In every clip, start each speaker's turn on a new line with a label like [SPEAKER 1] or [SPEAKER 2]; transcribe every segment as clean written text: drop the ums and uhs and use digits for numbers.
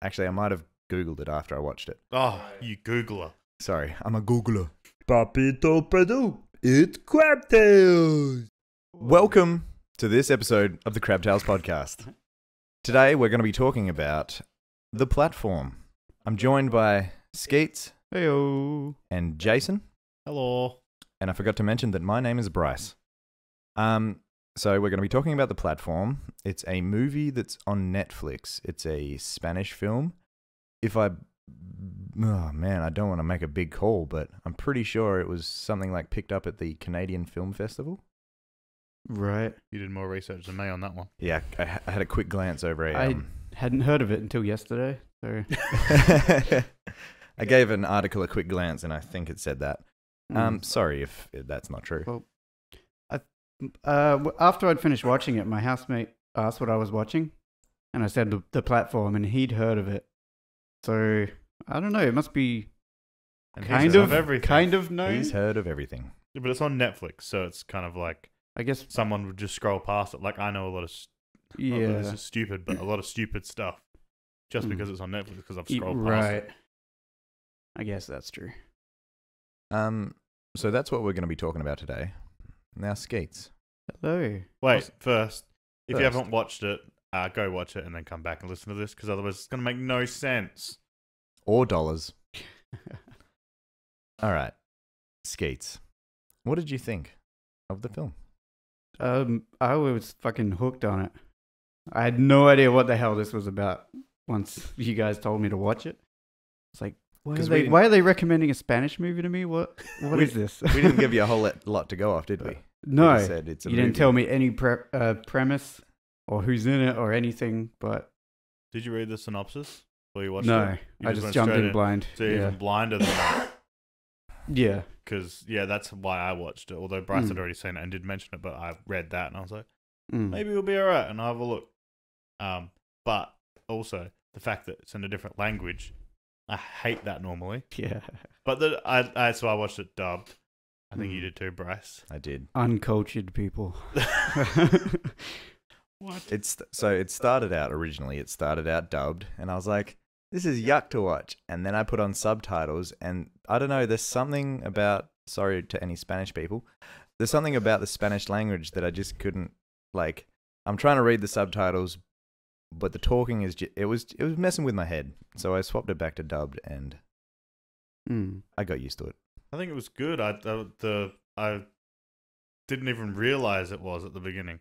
[SPEAKER 1] Actually, I might have Googled it after I watched it.
[SPEAKER 2] Oh, you Googler.
[SPEAKER 1] Sorry, I'm a Googler. Papito Pedu, it's CrabTales. Welcome to this episode of the CrabTales podcast. Today, we're going to be talking about the platform. I'm joined by Sceats
[SPEAKER 3] Heyo.
[SPEAKER 1] and Jayson.
[SPEAKER 2] Hello.
[SPEAKER 1] And I forgot to mention that my name is Bryce. So we're going to be talking about the platform. It's a movie that's on Netflix. It's a Spanish film. Oh man, I don't want to make a big call, but I'm pretty sure it was something like picked up at the Canadian Film Festival.
[SPEAKER 3] Right.
[SPEAKER 2] You did more research than me on that one.
[SPEAKER 1] Yeah, I had a quick glance over a...
[SPEAKER 3] I hadn't heard of it until yesterday. So
[SPEAKER 1] I gave an article a quick glance, and I think it said that. Sorry if that's not true.
[SPEAKER 3] Well, after I'd finished watching it, my housemate asked what I was watching, and I said the platform, and he'd heard of it. So I don't know. It must be
[SPEAKER 2] And
[SPEAKER 3] kind
[SPEAKER 2] he's
[SPEAKER 3] of
[SPEAKER 2] heard everything.
[SPEAKER 3] kind of known.
[SPEAKER 1] He's heard of everything.
[SPEAKER 2] Yeah, but it's on Netflix, so it's kind of like
[SPEAKER 3] I guess.
[SPEAKER 2] someone would just scroll past it. Like I know a lot of
[SPEAKER 3] Yeah.
[SPEAKER 2] this is stupid, but a lot of stupid stuff just because it's on Netflix because I've scrolled past
[SPEAKER 3] Right.
[SPEAKER 2] it.
[SPEAKER 3] I guess that's true.
[SPEAKER 1] So that's what we're going to be talking about today. Now, Sceats.
[SPEAKER 3] Hello.
[SPEAKER 2] Wait, first, if you
[SPEAKER 1] First.
[SPEAKER 2] haven't watched it, go watch it and then come back and listen to this because otherwise it's going to make no sense.
[SPEAKER 1] Or dollars. All right. Sceats. What did you think of the film?
[SPEAKER 3] I was fucking hooked on it. I had no idea what the hell this was about once you guys told me to watch it. It's like, why are they recommending a Spanish movie to me? What is this?
[SPEAKER 1] We didn't give you a whole lot to go off, did we?
[SPEAKER 3] No,
[SPEAKER 1] We just said it's a
[SPEAKER 3] you didn't
[SPEAKER 1] movie.
[SPEAKER 3] tell me any premise or who's in it or anything. But
[SPEAKER 2] Did you read the synopsis before you watched
[SPEAKER 3] no,
[SPEAKER 2] it? You
[SPEAKER 3] I just
[SPEAKER 2] went
[SPEAKER 3] jumped
[SPEAKER 2] straight
[SPEAKER 3] in blind.
[SPEAKER 2] So you're
[SPEAKER 3] Yeah,
[SPEAKER 2] even blinder than that.
[SPEAKER 3] yeah.
[SPEAKER 2] Because, yeah, that's why I watched it. Although Bryce had already seen it and did mention it, but I read that and I was like, maybe it'll be alright and I'll have a look. But also, the fact that it's in a different language, I hate that normally.
[SPEAKER 3] Yeah.
[SPEAKER 2] But so I watched it dubbed. I think you did too, Bryce.
[SPEAKER 1] I did.
[SPEAKER 3] Uncultured people.
[SPEAKER 2] What?
[SPEAKER 1] It started out dubbed, and I was like, this is yuck to watch. And then I put on subtitles, and I don't know, there's something about, sorry to any Spanish people, there's something about the Spanish language that I just couldn't, like, I'm trying to read the subtitles, but the talking is it was messing with my head. So I swapped it back to dubbed, and I got used to it.
[SPEAKER 2] I think it was good. I didn't even realize it was at the beginning.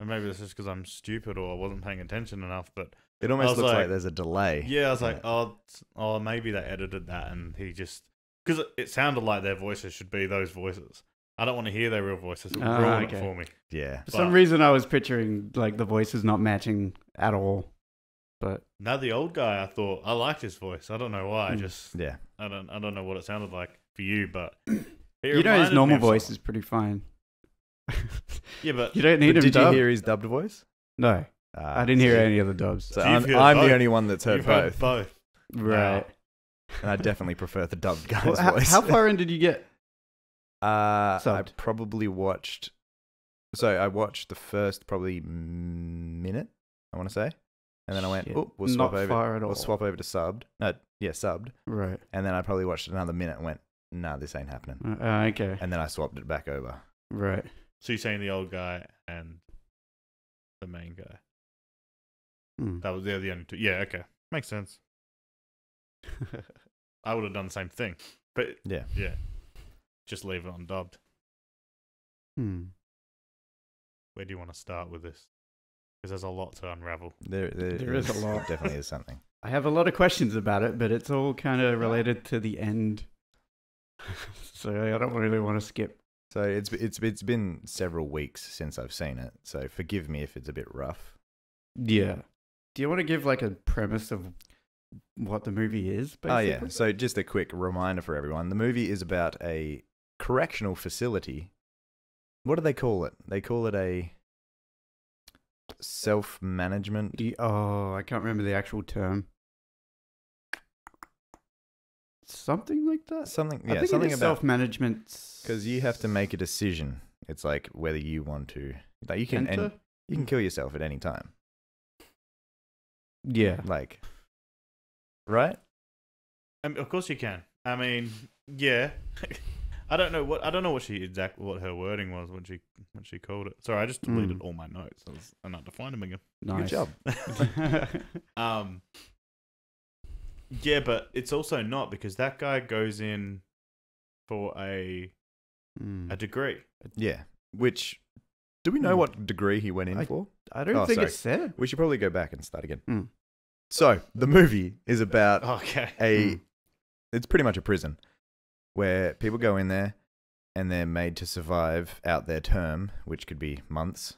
[SPEAKER 2] And maybe it's just because I'm stupid or I wasn't paying attention enough. But
[SPEAKER 1] It
[SPEAKER 2] I
[SPEAKER 1] almost
[SPEAKER 2] was
[SPEAKER 1] looks like
[SPEAKER 2] like-
[SPEAKER 1] there's a delay.
[SPEAKER 2] yeah, I was like, oh, maybe they edited that and he just... Because it sounded like their voices should be those voices. I don't want to hear their real voices. It will ruin it for me.
[SPEAKER 1] Yeah.
[SPEAKER 3] For some reason, I was picturing like the voices not matching at all. But
[SPEAKER 2] Now the old guy, I thought, I liked his voice. I don't know why.
[SPEAKER 1] Yeah.
[SPEAKER 2] I don't know what it sounded like for you, but...
[SPEAKER 3] you know his normal voice is pretty fine.
[SPEAKER 2] Yeah, but...
[SPEAKER 3] You don't need
[SPEAKER 1] But
[SPEAKER 3] him
[SPEAKER 1] did you
[SPEAKER 3] dubbed.
[SPEAKER 1] hear his dubbed voice?
[SPEAKER 3] No, I didn't hear any of the dubs.
[SPEAKER 1] So
[SPEAKER 2] So you've
[SPEAKER 1] I'm
[SPEAKER 2] heard both.
[SPEAKER 1] the only one that's heard
[SPEAKER 2] You've
[SPEAKER 1] both.
[SPEAKER 2] heard both.
[SPEAKER 3] Right.
[SPEAKER 1] And I definitely prefer the dubbed guy's
[SPEAKER 3] Well,
[SPEAKER 1] voice.
[SPEAKER 3] how far in did you get?
[SPEAKER 1] I
[SPEAKER 3] Subbed?
[SPEAKER 1] probably watched... So I watched the first probably minute, I want to say. And then I went,
[SPEAKER 3] Shit,
[SPEAKER 1] oh, we'll swap
[SPEAKER 3] not
[SPEAKER 1] over.
[SPEAKER 3] far at
[SPEAKER 1] We'll
[SPEAKER 3] all.
[SPEAKER 1] swap over to subbed. No, yeah, subbed.
[SPEAKER 3] Right.
[SPEAKER 1] And then I probably watched another minute and went, nah, this ain't happening.
[SPEAKER 3] Okay.
[SPEAKER 1] And then I swapped it back over.
[SPEAKER 3] Right.
[SPEAKER 2] So you're saying the old guy and the main guy.
[SPEAKER 3] Hmm.
[SPEAKER 2] That was the only two. Yeah, okay. Makes sense. I would have done the same thing. But
[SPEAKER 1] Yeah.
[SPEAKER 2] just leave it on dubbed. Where do you want to start with this? Because there's a lot to unravel.
[SPEAKER 1] There
[SPEAKER 3] is a lot.
[SPEAKER 1] Definitely is something.
[SPEAKER 3] I have a lot of questions about it, but it's all kind of related to the end. So I don't really want to skip.
[SPEAKER 1] So it's been several weeks since I've seen it. So forgive me if it's a bit rough.
[SPEAKER 3] Yeah. Do you want to give like a premise of what the movie is, basically?
[SPEAKER 1] Oh, yeah. So just a quick reminder for everyone. The movie is about a correctional facility. What do they call it? They call it a self-management.
[SPEAKER 3] I can't remember the actual term. Something like that?
[SPEAKER 1] Something,
[SPEAKER 3] I
[SPEAKER 1] yeah,
[SPEAKER 3] think
[SPEAKER 1] something
[SPEAKER 3] it is
[SPEAKER 1] about...
[SPEAKER 3] self-management.
[SPEAKER 1] Because you have to make a decision. It's like whether you want to... Like you can
[SPEAKER 3] Enter?
[SPEAKER 1] kill yourself at any time.
[SPEAKER 3] Yeah.
[SPEAKER 1] Like... right?
[SPEAKER 2] Of course you can. I mean, yeah. I don't know what her wording was when she called it. Sorry, I just deleted all my notes. I not to find them again.
[SPEAKER 3] Nice.
[SPEAKER 1] Good job.
[SPEAKER 2] Yeah, but it's also not, because that guy goes in for a degree.
[SPEAKER 1] Yeah. Which, do we know what degree he went in for?
[SPEAKER 3] I don't think it's said.
[SPEAKER 1] We should probably go back and start again. So, the movie is about it's pretty much a prison where people go in there and they're made to survive out their term, which could be months,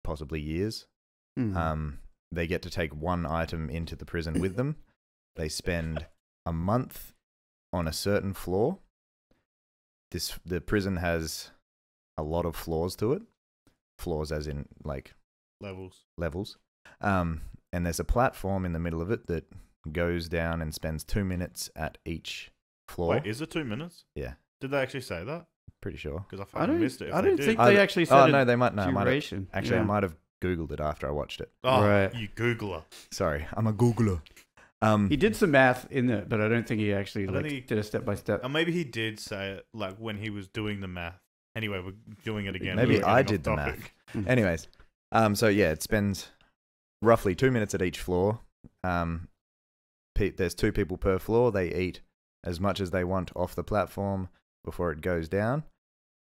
[SPEAKER 1] possibly years. They get to take one item into the prison with them. They spend a month on a certain floor. The prison has a lot of floors to it. Floors as in, like... Levels. And there's a platform in the middle of it that goes down and spends 2 minutes at each floor.
[SPEAKER 2] Wait, is it 2 minutes?
[SPEAKER 1] Yeah.
[SPEAKER 2] Did they actually say that?
[SPEAKER 1] Pretty sure.
[SPEAKER 2] Because I missed it.
[SPEAKER 3] I don't think they actually said
[SPEAKER 1] no, they might. No,
[SPEAKER 3] duration.
[SPEAKER 1] I might have Googled it after I watched it.
[SPEAKER 2] Oh,
[SPEAKER 3] right.
[SPEAKER 2] You Googler.
[SPEAKER 1] Sorry, I'm a Googler.
[SPEAKER 3] He did some math in it, but I don't think he actually did a step by step.
[SPEAKER 2] Or maybe he did say it like when he was doing the math. Anyway, we're doing it again.
[SPEAKER 1] Maybe I did the math. Anyways, so yeah, it spends roughly 2 minutes at each floor. There's 2 people per floor. They eat as much as they want off the platform before it goes down.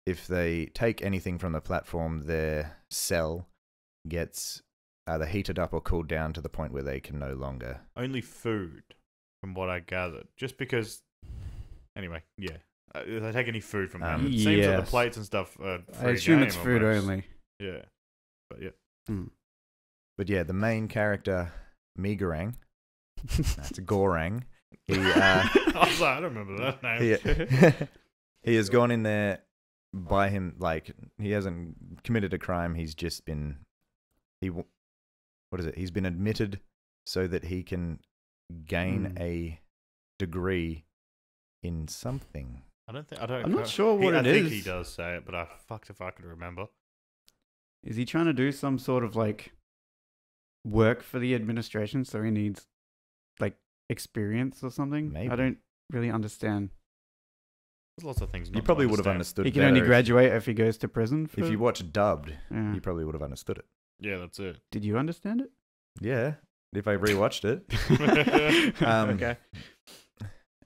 [SPEAKER 1] If they take anything from the platform, their cell gets either heated up or cooled down to the point where they can no longer...
[SPEAKER 2] Only food, from what I gathered. Just because... Anyway, yeah. If they take any food from them, it seems that the plates and stuff are free.
[SPEAKER 3] I assume it's food
[SPEAKER 2] almost.
[SPEAKER 3] only.
[SPEAKER 2] Yeah. But yeah.
[SPEAKER 1] But yeah, the main character, Megarang, that's Gorang. I
[SPEAKER 2] was like, I don't remember that name.
[SPEAKER 1] He has gone in there by him, like, he hasn't committed a crime. He's just been... He's been admitted so that he can gain a degree in something.
[SPEAKER 3] I'm not sure what it is.
[SPEAKER 2] I think he does say it, but I fucked if I could remember.
[SPEAKER 3] Is he trying to do some sort of like work for the administration, so he needs like experience or something?
[SPEAKER 1] Maybe.
[SPEAKER 3] I don't really understand.
[SPEAKER 2] There's lots of things.
[SPEAKER 1] You probably would have understood.
[SPEAKER 3] He can only graduate if he goes to prison.
[SPEAKER 1] If you watch dubbed, you probably would have understood it.
[SPEAKER 2] Yeah, that's it.
[SPEAKER 3] Did you understand it?
[SPEAKER 1] Yeah, if I rewatched it.
[SPEAKER 3] Okay.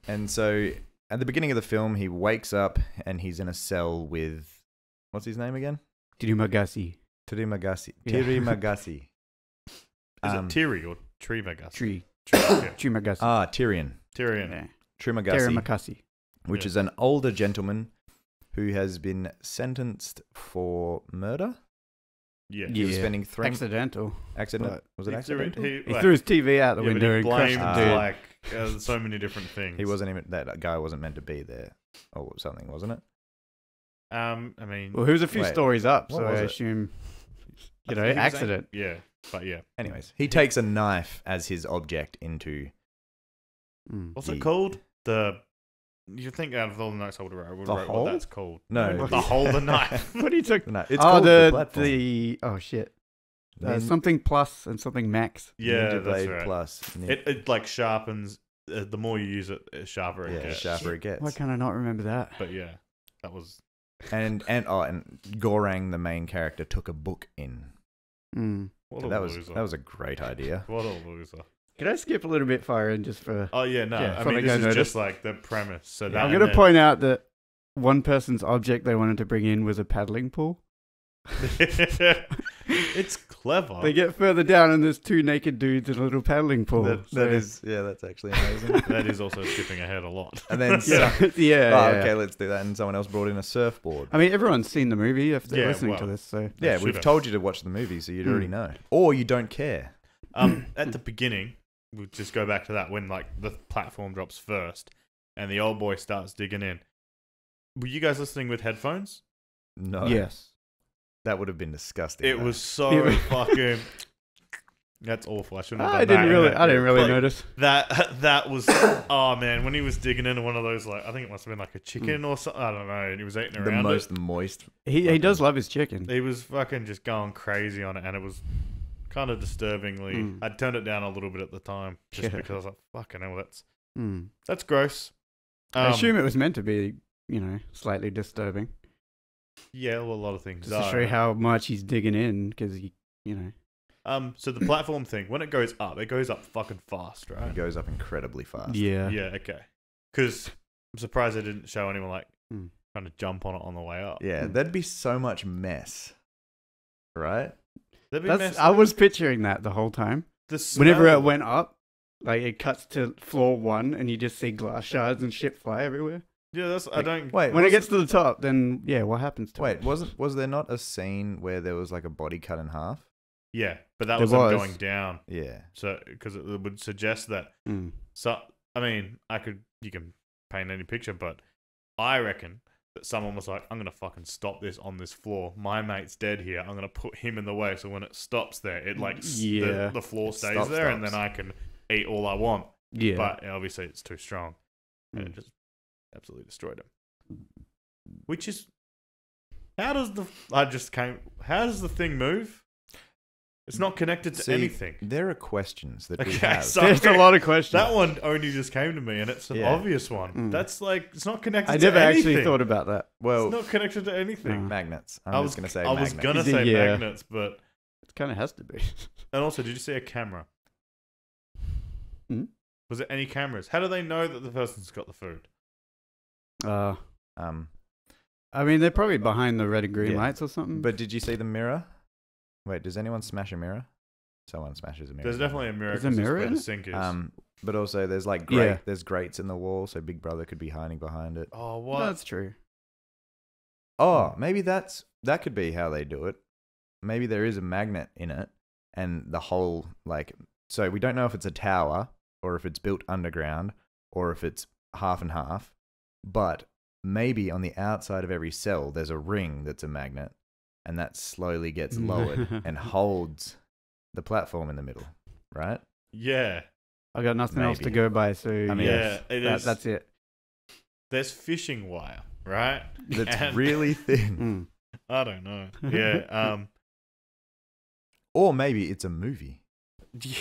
[SPEAKER 1] And so at the beginning of the film, he wakes up and he's in a cell with, what's his name again?
[SPEAKER 3] Tirimagasi.
[SPEAKER 1] Tirimagasi.
[SPEAKER 3] Yeah.
[SPEAKER 1] Tirimagasi.
[SPEAKER 2] Is it Tiri or Trimagasi?
[SPEAKER 3] Tree.
[SPEAKER 2] Yeah.
[SPEAKER 3] Trimagasi.
[SPEAKER 1] Ah, Tyrion.
[SPEAKER 2] Tyrion.
[SPEAKER 3] Yeah.
[SPEAKER 1] Trimagasi. Which
[SPEAKER 2] Yeah.
[SPEAKER 1] is an older gentleman who has been sentenced for murder.
[SPEAKER 2] Yeah.
[SPEAKER 1] He was spending
[SPEAKER 3] accidental.
[SPEAKER 1] Accident? Was it accidental?
[SPEAKER 3] He threw his TV out the window and crushed
[SPEAKER 2] blamed
[SPEAKER 3] the dude.
[SPEAKER 2] so many different things.
[SPEAKER 1] He wasn't even, that guy wasn't meant to be there or something, wasn't it?
[SPEAKER 2] I mean,
[SPEAKER 3] well, he was a few stories up, so I
[SPEAKER 1] was it?
[SPEAKER 3] assume, accident.
[SPEAKER 2] Yeah, but yeah.
[SPEAKER 1] Anyways, he takes a knife as his object into...
[SPEAKER 2] What's it called? You think out of all the notes I would have wrote
[SPEAKER 1] hole?
[SPEAKER 2] what that's called.
[SPEAKER 1] No.
[SPEAKER 2] The hole, the knife.
[SPEAKER 3] What he took?
[SPEAKER 1] No, it's called the platform.
[SPEAKER 3] Oh shit. Something plus and something max.
[SPEAKER 2] Yeah,
[SPEAKER 1] Ninja
[SPEAKER 2] that's
[SPEAKER 1] Blade
[SPEAKER 2] right.
[SPEAKER 1] Plus.
[SPEAKER 2] It like sharpens. The more you use it, the sharper it gets.
[SPEAKER 1] Sharper it gets.
[SPEAKER 3] Why can I not remember that?
[SPEAKER 2] But yeah, that was.
[SPEAKER 1] And Gorang, the main character, took a book in.
[SPEAKER 2] What
[SPEAKER 1] that was a great idea.
[SPEAKER 2] What a loser.
[SPEAKER 3] Can I skip a little bit far in just for...
[SPEAKER 2] Oh, yeah, no. I mean, this is just like the premise. So
[SPEAKER 3] I'm going to point out that one person's object they wanted to bring in was a paddling pool.
[SPEAKER 2] It's clever.
[SPEAKER 3] They get further down and there's 2 naked dudes in a little paddling pool.
[SPEAKER 1] That's actually amazing.
[SPEAKER 2] That is also skipping ahead a lot.
[SPEAKER 1] And then... okay, let's do that. And someone else brought in a surfboard.
[SPEAKER 3] I mean, everyone's seen the movie if they're listening to this. So
[SPEAKER 1] yeah, we've told you to watch the movie, so you'd already know. Or you don't care.
[SPEAKER 2] At the beginning... We'll just go back to that when like the platform drops first and the old boy starts digging in. Were you guys listening with headphones?
[SPEAKER 1] No.
[SPEAKER 3] Yes.
[SPEAKER 1] That would have been disgusting.
[SPEAKER 2] It was so fucking... That's awful. I shouldn't have done
[SPEAKER 3] I didn't really notice.
[SPEAKER 2] That was... Oh, man. When he was digging into one of those, like, I think it must have been like a chicken or something. I don't know. And he was eating around
[SPEAKER 1] the most moist.
[SPEAKER 3] He does love his chicken.
[SPEAKER 2] He was fucking just going crazy on it and it was kind of disturbingly. I turned it down a little bit at the time just because I was like, "Fucking hell, that's gross."
[SPEAKER 3] I assume it was meant to be, slightly disturbing.
[SPEAKER 2] Yeah, well, a lot of things
[SPEAKER 3] just to show how much he's digging in, because
[SPEAKER 2] So the platform thing, when it goes up fucking fast, right?
[SPEAKER 1] It goes up incredibly fast.
[SPEAKER 3] Yeah.
[SPEAKER 2] Yeah. Okay. Because I'm surprised they didn't show anyone like trying to jump on it on the way up.
[SPEAKER 1] Yeah, there'd be so much mess, right?
[SPEAKER 3] I was picturing that the whole time. Whenever it went up, like it cuts to floor 1 and you just see glass shards and shit fly everywhere.
[SPEAKER 2] Yeah, that's
[SPEAKER 3] like,
[SPEAKER 2] I don't.
[SPEAKER 3] Wait, when it gets to the top, then what happens to it?
[SPEAKER 1] Was there not a scene where there was like a body cut in half?
[SPEAKER 2] Yeah, but that was them going down.
[SPEAKER 1] Yeah.
[SPEAKER 2] So because it would suggest that. So I mean, you can paint any picture, but I reckon that someone was like, I'm going to fucking stop this on this floor. My mate's dead here. I'm going to put him in the way. So when it stops there, it the floor stays there and then I can eat all I want.
[SPEAKER 3] Yeah.
[SPEAKER 2] But obviously it's too strong. And it just absolutely destroyed him. Which is, how does the thing move? It's not connected to anything.
[SPEAKER 1] There are questions that we have.
[SPEAKER 3] There's a lot of questions.
[SPEAKER 2] That one only just came to me, and it's an obvious one. That's like, it's not connected to anything.
[SPEAKER 3] I never actually thought about that.
[SPEAKER 2] Well, it's not connected to anything.
[SPEAKER 1] Magnets. I was going to say magnets.
[SPEAKER 2] Magnets, but...
[SPEAKER 3] It kind of has to be.
[SPEAKER 2] And also, did you see a camera? Was there any cameras? How do they know that the person's got the food?
[SPEAKER 3] I mean, they're probably behind the red and green lights or something.
[SPEAKER 1] But did you see the mirror? Wait, does anyone smash a mirror? Someone smashes a mirror.
[SPEAKER 2] There's definitely a mirror.
[SPEAKER 3] There's a mirror in
[SPEAKER 2] the sink is.
[SPEAKER 1] But also there's like there's grates in the wall, so Big Brother could be hiding behind it.
[SPEAKER 2] Oh, what?
[SPEAKER 3] That's true.
[SPEAKER 1] Oh, maybe that could be how they do it. Maybe there is a magnet in it, and the whole so we don't know if it's a tower or if it's built underground or if it's half and half, but maybe on the outside of every cell there's a ring that's a magnet. And that slowly gets lowered and holds the platform in the middle, right?
[SPEAKER 2] Yeah.
[SPEAKER 3] I got nothing else to go by, so
[SPEAKER 2] I mean,
[SPEAKER 3] that's it.
[SPEAKER 2] There's fishing wire, right?
[SPEAKER 1] That's really thin.
[SPEAKER 2] I don't know. Yeah.
[SPEAKER 1] Or maybe it's a movie.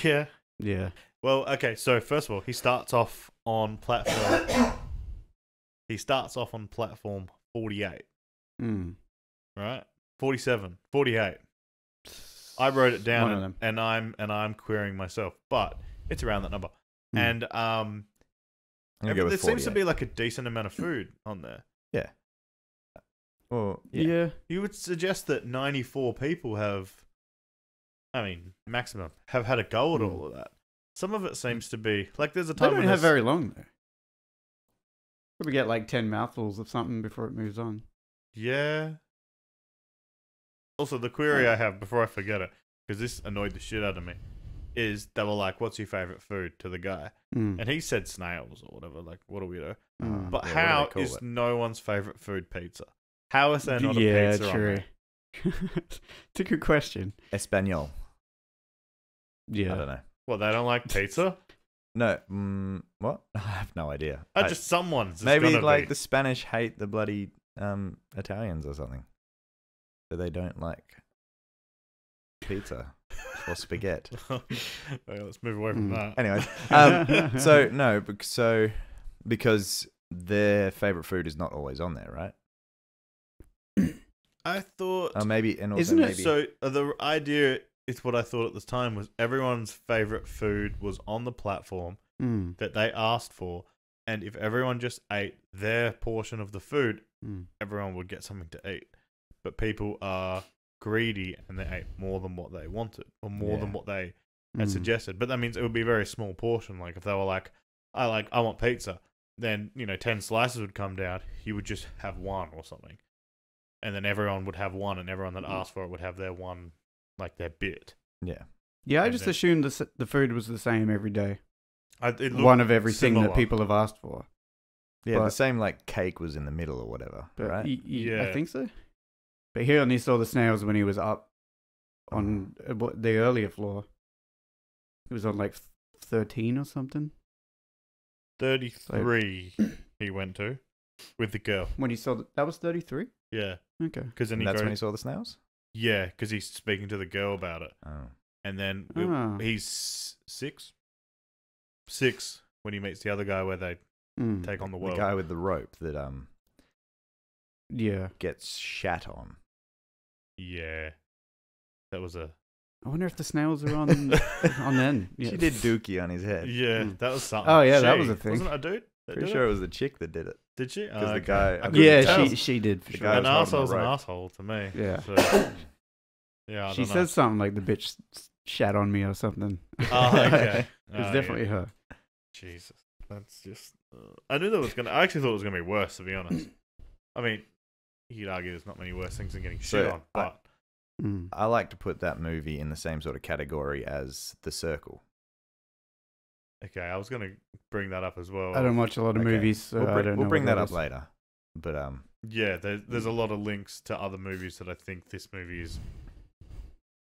[SPEAKER 2] Yeah.
[SPEAKER 3] Yeah.
[SPEAKER 2] Well, okay. So first of all, he starts off on platform. 48. Right. 47, 48. I wrote it down and I'm querying myself, but it's around that number. And there seems to be like a decent amount of food on there.
[SPEAKER 1] Yeah. Well,
[SPEAKER 3] yeah.
[SPEAKER 2] You would suggest that 94 people maximum have had a go at all of that. Some of it seems to be like there's a time.
[SPEAKER 3] They don't have very long though. Probably get like 10 mouthfuls of something before it moves on.
[SPEAKER 2] Yeah. Also, the query I have, before I forget it, because this annoyed the shit out of me, is they were like, what's your favourite food to the guy? And he said snails or whatever, like, what do we do? But how is no one's favourite food pizza? How is there not a pizza on there?
[SPEAKER 3] It's a good question.
[SPEAKER 1] Espanol.
[SPEAKER 3] Yeah.
[SPEAKER 1] I don't know.
[SPEAKER 2] Well, they don't like pizza?
[SPEAKER 1] No. What? I have no idea.
[SPEAKER 2] Someone's
[SPEAKER 1] maybe like the Spanish hate the bloody Italians or something. So they don't like pizza or spaghetti.
[SPEAKER 2] Okay, let's move away from that.
[SPEAKER 1] Anyways, because their favorite food is not always on there, right?
[SPEAKER 2] I thought
[SPEAKER 1] maybe, and also
[SPEAKER 3] isn't it?
[SPEAKER 1] Maybe,
[SPEAKER 2] so the idea is what I thought at this time was everyone's favorite food was on the platform that they asked for, and if everyone just ate their portion of the food, everyone would get something to eat. But people are greedy and they ate more than what they wanted or more than what they had suggested. But that means it would be a very small portion. Like if they were like, I want pizza, then 10 slices would come down. You would just have one or something, and then everyone would have one, and everyone that asked for it would have their one, like their bit.
[SPEAKER 1] Yeah.
[SPEAKER 3] Yeah, I just assumed the food was the same every day.
[SPEAKER 2] One
[SPEAKER 3] of everything that people have asked for.
[SPEAKER 1] Yeah, the same like cake was in the middle or whatever, right?
[SPEAKER 3] Yeah, I think so. But he only saw the snails when he was up on the earlier floor. He was on like 13 or something.
[SPEAKER 2] 33 he went to with the girl.
[SPEAKER 3] When he saw that was 33?
[SPEAKER 2] Yeah.
[SPEAKER 3] Okay.
[SPEAKER 1] That's when he saw the snails?
[SPEAKER 2] Yeah, because he's speaking to the girl about it.
[SPEAKER 1] Oh.
[SPEAKER 2] and then
[SPEAKER 3] Ah.
[SPEAKER 2] he's six when he meets the other guy where they take on the world.
[SPEAKER 1] The guy with the rope that
[SPEAKER 3] Yeah.
[SPEAKER 1] gets shat on.
[SPEAKER 2] Yeah, that was a
[SPEAKER 3] I wonder if the snails are on then. Yeah.
[SPEAKER 1] She did dookie on his head.
[SPEAKER 2] yeah.
[SPEAKER 3] Mm.
[SPEAKER 2] That was something.
[SPEAKER 3] Oh, yeah, that was a thing.
[SPEAKER 2] Wasn't it a dude? that
[SPEAKER 1] Pretty
[SPEAKER 2] did
[SPEAKER 1] sure
[SPEAKER 2] it?
[SPEAKER 1] it was the chick that did it.
[SPEAKER 2] Did she?
[SPEAKER 1] Because the
[SPEAKER 2] Okay.
[SPEAKER 1] guy.
[SPEAKER 2] I couldn't
[SPEAKER 3] Yeah,
[SPEAKER 2] tell.
[SPEAKER 3] she did for
[SPEAKER 1] The
[SPEAKER 3] sure.
[SPEAKER 1] guy
[SPEAKER 2] An
[SPEAKER 1] was holding
[SPEAKER 2] asshole's
[SPEAKER 1] the
[SPEAKER 2] an
[SPEAKER 1] rope.
[SPEAKER 2] asshole to me.
[SPEAKER 3] Yeah.
[SPEAKER 2] So, yeah, I
[SPEAKER 3] She
[SPEAKER 2] don't know.
[SPEAKER 3] says something like the bitch shat on me or something.
[SPEAKER 2] Oh, okay.
[SPEAKER 3] It's
[SPEAKER 2] Oh,
[SPEAKER 3] definitely
[SPEAKER 2] yeah.
[SPEAKER 3] her.
[SPEAKER 2] Jesus, that's just. I knew that was gonna. I actually thought it was gonna be worse, to be honest. I mean, you could argue there's not many worse things than getting shit
[SPEAKER 1] So,
[SPEAKER 2] on, but
[SPEAKER 1] I like to put that movie in the same sort of category as The Circle.
[SPEAKER 2] okay, I was gonna bring that up as well.
[SPEAKER 3] I don't watch a lot of
[SPEAKER 1] Okay.
[SPEAKER 3] movies, so I don't know.
[SPEAKER 1] We'll bring
[SPEAKER 3] what
[SPEAKER 1] that up
[SPEAKER 3] is.
[SPEAKER 1] later. But
[SPEAKER 2] Yeah, there's a lot of links to other movies that I think this movie is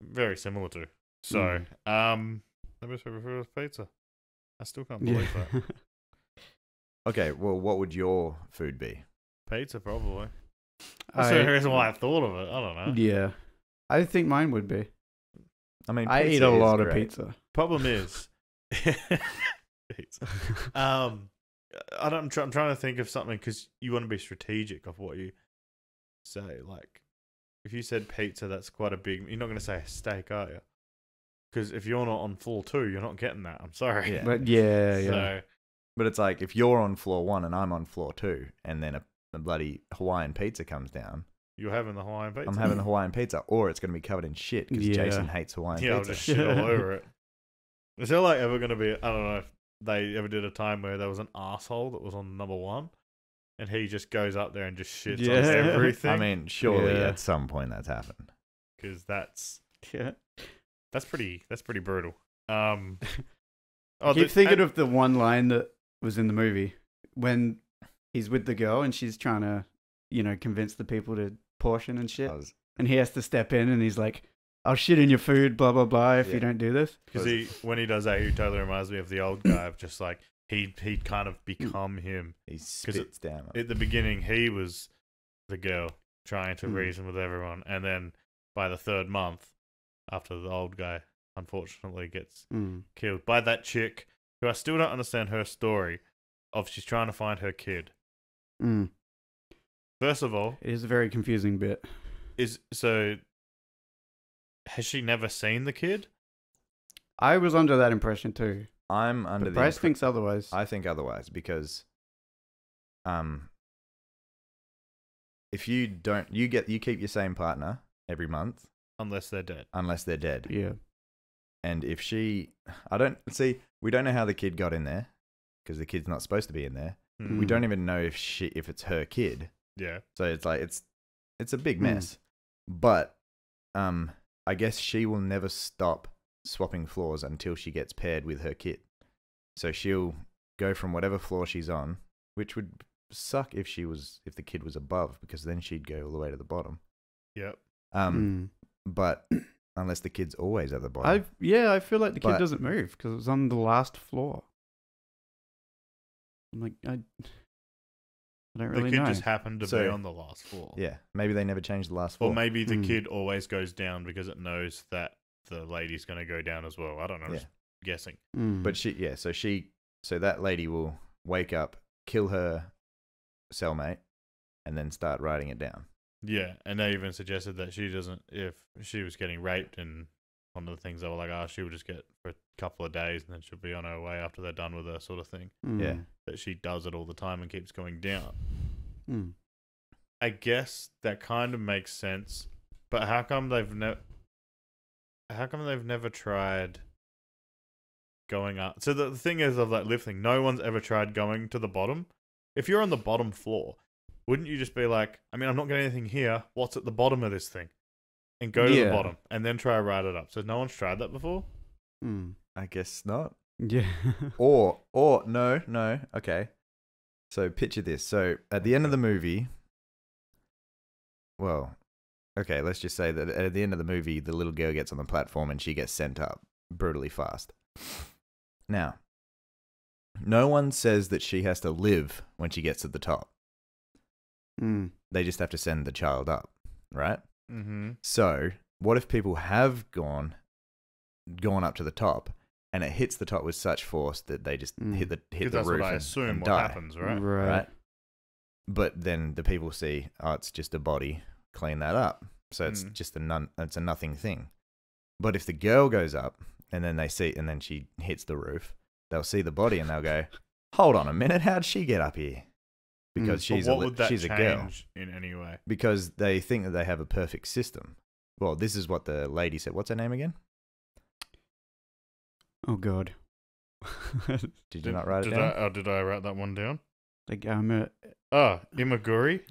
[SPEAKER 2] very similar to. So, maybe it's my pizza. I still can't believe
[SPEAKER 3] Yeah.
[SPEAKER 2] that.
[SPEAKER 1] okay, well, what would your food be?
[SPEAKER 2] Pizza, probably. That's the only reason why I thought of it. I don't know.
[SPEAKER 3] Yeah. I think mine would be.
[SPEAKER 1] I mean,
[SPEAKER 3] I
[SPEAKER 1] pizza
[SPEAKER 3] eat a
[SPEAKER 1] is
[SPEAKER 3] lot of
[SPEAKER 1] great.
[SPEAKER 3] pizza.
[SPEAKER 2] Problem is, pizza. I'm trying to think of something because you want to be strategic of what you say. Like, if you said pizza, that's quite a big. You're not going to say steak, are you? Because if you're not on floor 2, you're not getting that. I'm sorry.
[SPEAKER 1] Yeah.
[SPEAKER 3] But yeah.
[SPEAKER 2] So,
[SPEAKER 1] But it's like if you're on floor 1 and I'm on floor 2, and then a bloody Hawaiian pizza comes down,
[SPEAKER 2] you're having the Hawaiian pizza.
[SPEAKER 1] I'm having the Hawaiian pizza, or it's going to be covered in shit because
[SPEAKER 3] Yeah.
[SPEAKER 1] Jason hates Hawaiian
[SPEAKER 2] Yeah, I'll
[SPEAKER 1] pizza.
[SPEAKER 2] just shit all over it. Is there like ever going to be? I don't know if they ever did a time where there was an asshole that was on number 1, and he just goes up there and just shits on
[SPEAKER 3] Yeah.
[SPEAKER 2] everything.
[SPEAKER 1] I mean, surely
[SPEAKER 3] Yeah.
[SPEAKER 1] at some point that's happened.
[SPEAKER 2] because that's
[SPEAKER 3] Yeah.
[SPEAKER 2] pretty brutal.
[SPEAKER 3] I keep thinking of the one line that was in the movie when he's with the girl and she's trying to, convince the people to portion and shit. And he has to step in and he's like, I'll shit in your food, blah, blah, blah, if
[SPEAKER 1] Yeah.
[SPEAKER 3] you don't do this.
[SPEAKER 2] because when he does that, he totally reminds me of the old guy of just like he'd kind of become him.
[SPEAKER 1] He spits down.
[SPEAKER 2] At the beginning, he was the girl trying to
[SPEAKER 3] Mm.
[SPEAKER 2] reason with everyone, and then by the 3rd month, after the old guy unfortunately gets killed by that chick, who I still don't understand her story of she's trying to find her kid.
[SPEAKER 3] Mm.
[SPEAKER 2] First of all,
[SPEAKER 3] It is a very confusing bit.
[SPEAKER 2] has she never seen the kid?
[SPEAKER 3] I was under that impression too.
[SPEAKER 1] I'm under
[SPEAKER 3] But
[SPEAKER 1] the
[SPEAKER 3] Bryce thinks otherwise.
[SPEAKER 1] I think otherwise because if you don't you keep your same partner every month
[SPEAKER 2] Unless they're dead.
[SPEAKER 1] unless they're dead.
[SPEAKER 3] Yeah.
[SPEAKER 1] And if we don't know how the kid got in there because the kid's not supposed to be in there.
[SPEAKER 2] Mm.
[SPEAKER 1] We don't even know if it's her kid.
[SPEAKER 2] Yeah.
[SPEAKER 1] So it's like it's a big
[SPEAKER 3] Hmm.
[SPEAKER 1] mess. But I guess she will never stop swapping floors until she gets paired with her kid. So she'll go from whatever floor she's on, which would suck if the kid was above, because then she'd go all the way to the bottom.
[SPEAKER 2] Yep.
[SPEAKER 1] But unless the kid's always at the bottom.
[SPEAKER 3] I feel like the kid
[SPEAKER 1] But-
[SPEAKER 3] doesn't move because it was on the last floor. I'm like, I don't
[SPEAKER 2] The
[SPEAKER 3] really
[SPEAKER 2] kid
[SPEAKER 3] know.
[SPEAKER 2] just happened to be
[SPEAKER 1] So-
[SPEAKER 2] on the last floor.
[SPEAKER 1] Yeah, maybe they never changed the last floor.
[SPEAKER 2] Or maybe the
[SPEAKER 3] Mm.
[SPEAKER 2] kid always goes down because it knows that the lady's going to go down as well. I don't know.
[SPEAKER 1] Yeah.
[SPEAKER 2] Just guessing.
[SPEAKER 1] But so that lady will wake up, kill her cellmate, and then start writing it down.
[SPEAKER 2] Yeah. And they even suggested that she doesn't, if she was getting raped, and one of the things they were like, she will just get for a couple of days and then she'll be on her way after they're done with her, sort of thing.
[SPEAKER 1] Yeah.
[SPEAKER 2] That she does it all the time and keeps going down.
[SPEAKER 3] Mm.
[SPEAKER 2] I guess that kind of makes sense, but how come they've never tried going up? So the thing is of that lift thing, no one's ever tried going to the bottom. If you're on the bottom floor, wouldn't you just be like, I'm not getting anything here, what's at the bottom of this thing? And go to the bottom and then try to ride it up. So no one's tried that before?
[SPEAKER 1] I guess not.
[SPEAKER 3] Yeah.
[SPEAKER 1] Or no. Okay. So picture this. So at the end of the movie, well, okay, let's just say that at the end of the movie, the little girl gets on the platform and she gets sent up brutally fast. Now, no one says that she has to live when she gets to the top. They just have to send the child up, right?
[SPEAKER 2] Mm-hmm.
[SPEAKER 1] So what if people have gone gone up to the top, and it hits the top with such force that they just hit the
[SPEAKER 2] that's
[SPEAKER 1] roof
[SPEAKER 2] what I
[SPEAKER 1] and
[SPEAKER 2] assume what
[SPEAKER 1] die.
[SPEAKER 2] happens, right?
[SPEAKER 3] Right.
[SPEAKER 1] But then the people see, oh, it's just a body. Clean that up. So it's just it's a nothing thing. But if the girl goes up and then she hits the roof, they'll see the body and they'll go, hold on a minute, how'd she get up here? Because she's a girl.
[SPEAKER 2] In any way?
[SPEAKER 1] Because they think that they have a perfect system. Well, this is what the lady said. What's her name again?
[SPEAKER 3] Oh God.
[SPEAKER 1] Did you not write it down?
[SPEAKER 2] Did I write that one down?
[SPEAKER 3] Like
[SPEAKER 2] Imaguri.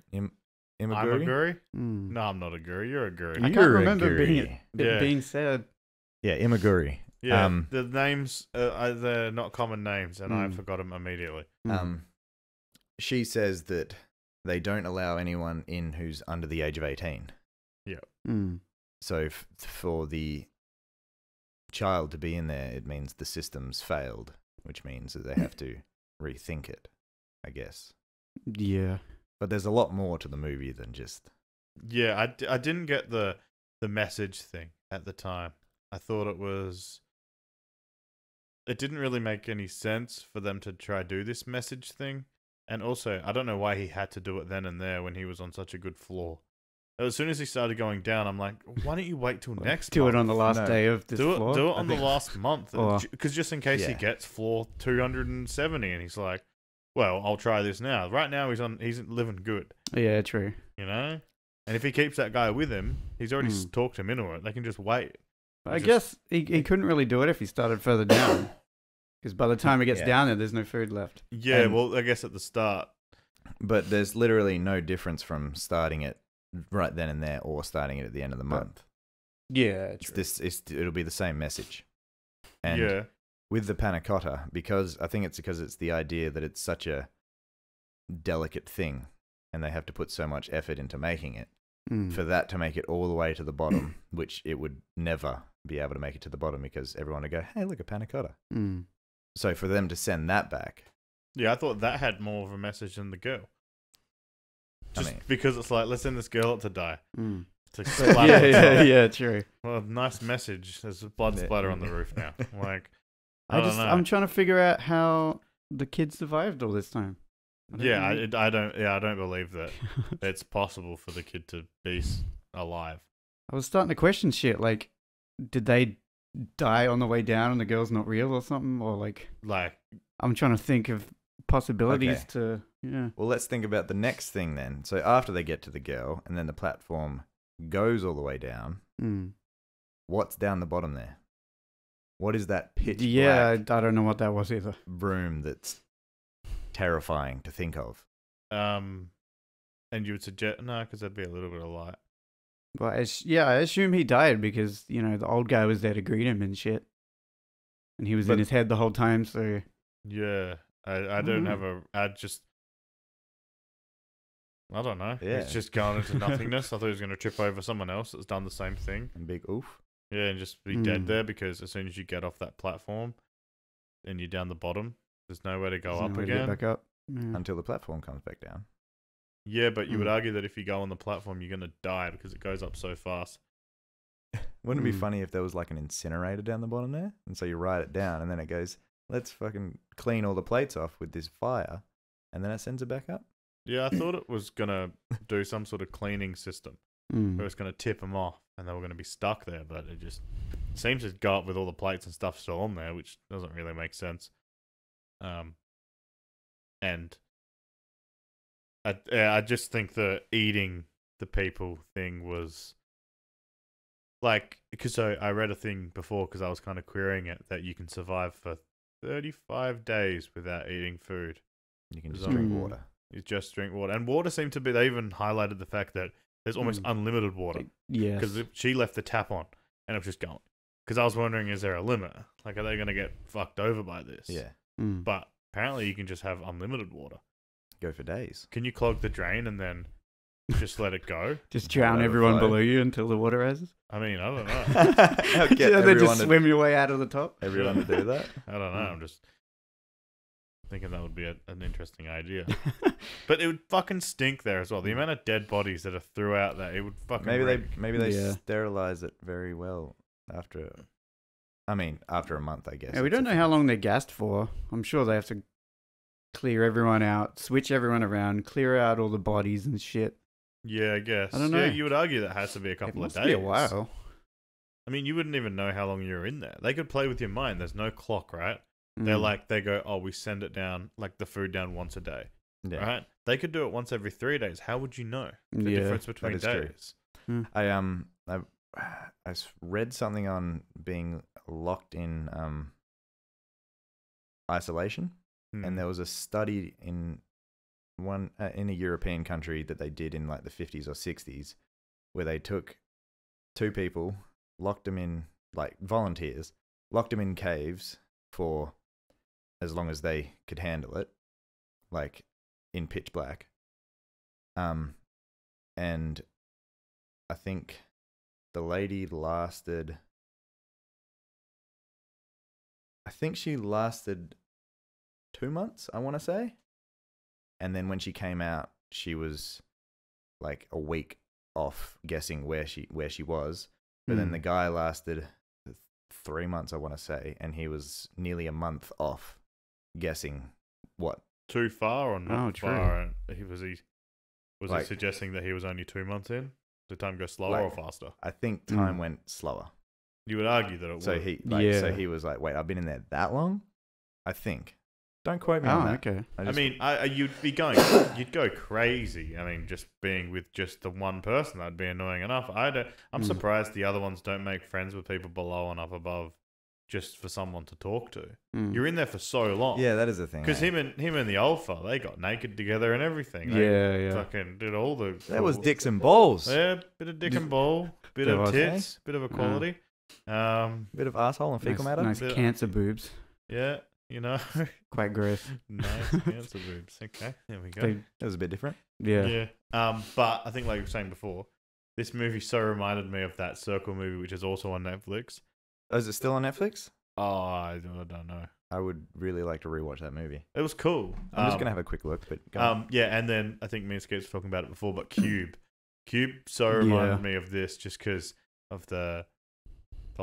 [SPEAKER 1] Imaguri?
[SPEAKER 2] No, I'm not a guri. You're a guri.
[SPEAKER 3] I can't remember it being said.
[SPEAKER 1] Yeah, Imaguri.
[SPEAKER 2] Yeah, the names they're not common names, and I forgot them immediately.
[SPEAKER 1] She says that they don't allow anyone in who's under the age of 18.
[SPEAKER 2] Yeah.
[SPEAKER 1] So for the child to be in there, it means the system's failed, which means that they have to rethink it, I guess.
[SPEAKER 3] Yeah.
[SPEAKER 1] But there's a lot more to the movie than just...
[SPEAKER 2] Yeah, I didn't get the message thing at the time. I thought it was... It didn't really make any sense for them to try do this message thing. And also, I don't know why he had to do it then and there when he was on such a good floor. As soon as he started going down, I'm like, why don't you wait till next
[SPEAKER 3] do
[SPEAKER 2] month?
[SPEAKER 3] it on the last day of this floor?
[SPEAKER 2] Do it on the last month. Because just in case he gets floor 270 and he's like, well, I'll try this now. Right now, he's living good.
[SPEAKER 3] Yeah, true.
[SPEAKER 2] You know? And if he keeps that guy with him, he's already talked him into it. They can just wait.
[SPEAKER 3] I guess he couldn't really do it if he started further down. Because by the time he gets down there, there's no food left.
[SPEAKER 2] Yeah, well, I guess at the start.
[SPEAKER 1] But there's literally no difference from starting it right then and there or starting it at the end of the month.
[SPEAKER 3] Yeah, true.
[SPEAKER 1] It'll be the same message. And with the panna cotta, because it's the idea that it's such a delicate thing and they have to put so much effort into making it, for that to make it all the way to the bottom, which it would never be able to make it to the bottom because everyone would go, hey, look, a panna cotta. So for them to send that back.
[SPEAKER 2] Yeah, I thought that had more of a message than the girl. Because it's like, let's send this girl up to die.
[SPEAKER 3] Yeah, true.
[SPEAKER 2] Well, nice message. There's blood splatter on the roof now. Like,
[SPEAKER 3] I'm trying to figure out how the kid survived all this time.
[SPEAKER 2] I don't believe that it's possible for the kid to be alive.
[SPEAKER 3] I was starting to question shit. Like, did they die on the way down and the girl's not real or something? Or like I'm trying to think of possibilities to... Yeah.
[SPEAKER 1] Well, let's think about the next thing then. So after they get to the girl and then the platform goes all the way down, what's down the bottom there? What is that pitch black
[SPEAKER 3] I don't know what that was either.
[SPEAKER 1] room that's terrifying to think of?
[SPEAKER 2] And you would suggest... No, because there'd be a little bit of light.
[SPEAKER 3] But I assume he died because, the old guy was there to greet him and shit. And he was in his head the whole time, so...
[SPEAKER 2] Yeah. I don't have I don't know.
[SPEAKER 1] Yeah.
[SPEAKER 2] It's just gone into nothingness. I thought he was going to trip over someone else that's done the same thing.
[SPEAKER 1] And big oof.
[SPEAKER 2] Yeah, and just be dead there because as soon as you get off that platform and you're down the bottom, there's nowhere to go up again.
[SPEAKER 3] Back up. Yeah.
[SPEAKER 1] Until the platform comes back down.
[SPEAKER 2] Yeah, but you would argue that if you go on the platform, you're going to die because it goes up so fast.
[SPEAKER 1] Wouldn't it be funny if there was like an incinerator down the bottom there? And so you write it down and then it goes, let's fucking clean all the plates off with this fire. And then it sends it back up.
[SPEAKER 2] Yeah, I thought it was going to do some sort of cleaning system. Where it's going to tip them off and they were going to be stuck there. But it just seems to go up with all the plates and stuff still on there, which doesn't really make sense. And I just think the eating the people thing was... Like, because I read a thing before because I was kind of querying it that you can survive for 35 days without eating food.
[SPEAKER 1] You can just drink water.
[SPEAKER 2] You just drink water. And water seemed to be, they even highlighted the fact that there's almost unlimited water.
[SPEAKER 3] Yeah.
[SPEAKER 2] Because she left the tap on and it was just going. Because I was wondering, is there a limit? Like, are they going to get fucked over by this?
[SPEAKER 1] Yeah.
[SPEAKER 2] But apparently you can just have unlimited water.
[SPEAKER 1] Go for days.
[SPEAKER 2] Can you clog the drain and then just let it go?
[SPEAKER 3] Just drown everyone below you until the water rises?
[SPEAKER 2] I mean, I don't know.
[SPEAKER 3] And then just swim your way out of the top?
[SPEAKER 1] Everyone to do that?
[SPEAKER 2] I don't know. I'm just thinking that would be an interesting idea. But it would fucking stink there as well. The amount of dead bodies that are throughout that, it would fucking
[SPEAKER 1] Maybe they sterilize it very well after. I mean, after a month, I guess.
[SPEAKER 3] Yeah, we don't know how long they're gassed for. I'm sure they have to clear everyone out, switch everyone around, clear out all the bodies and shit.
[SPEAKER 2] Yeah, I guess.
[SPEAKER 3] I don't know.
[SPEAKER 2] Yeah, you would argue that has to be a
[SPEAKER 3] It
[SPEAKER 2] couple of
[SPEAKER 3] must
[SPEAKER 2] days.
[SPEAKER 3] be a while.
[SPEAKER 2] I mean, you wouldn't even know how long you're in there. They could play with your mind. There's no clock, right? They're like, they go, oh, we send it down, like the food down once a day, right? They could do it once every 3 days. How would you know the difference between days?
[SPEAKER 1] True. I read something on being locked in isolation, and there was a study in in a European country that they did in like the 50s or 60s, where they took 2 people, locked them in, like volunteers, locked them in caves for as long as they could handle it, like in pitch black. And I think the lady lasted, I think she lasted 2 months, I want to say. And then when she came out, she was like a week off guessing where she was. But then the guy lasted 3 months, I want to say, and he was nearly a month off guessing what.
[SPEAKER 2] Too far or not far? Was he
[SPEAKER 1] like,
[SPEAKER 2] suggesting that he was only 2 months in? Did time go slower or faster?
[SPEAKER 1] I think time went slower.
[SPEAKER 2] You would argue that it would.
[SPEAKER 1] So he was like, wait, I've been in there that long? I think. Don't quote me on that.
[SPEAKER 3] Okay.
[SPEAKER 2] You'd go crazy. I mean, just being with just the one person, that'd be annoying enough. I'm surprised the other ones don't make friends with people below and up above, just for someone to talk to. You're in there for so long.
[SPEAKER 1] Yeah, that is the thing.
[SPEAKER 2] Because him and the alpha, they got naked together and everything. They fucking did all the.
[SPEAKER 1] That was dicks and balls.
[SPEAKER 2] Yeah, bit of dick and ball, bit of tits, bit of equality.
[SPEAKER 1] Bit of asshole and fecal matter.
[SPEAKER 3] Nice cancer boobs.
[SPEAKER 2] Yeah. You know,
[SPEAKER 3] quite gross.
[SPEAKER 2] Nice cancer boobs. Okay, there we go.
[SPEAKER 1] That was a bit different.
[SPEAKER 2] Yeah. But I think, like you were saying before, this movie so reminded me of that Circle movie, which is also on Netflix.
[SPEAKER 1] Oh, is it still on Netflix?
[SPEAKER 2] Oh, I don't know.
[SPEAKER 1] I would really like to rewatch that movie.
[SPEAKER 2] It was cool.
[SPEAKER 1] I'm just gonna have a quick look, but go on.
[SPEAKER 2] Yeah, and then I think me and Sceats were talking about it before, but Cube so reminded me of this just because of the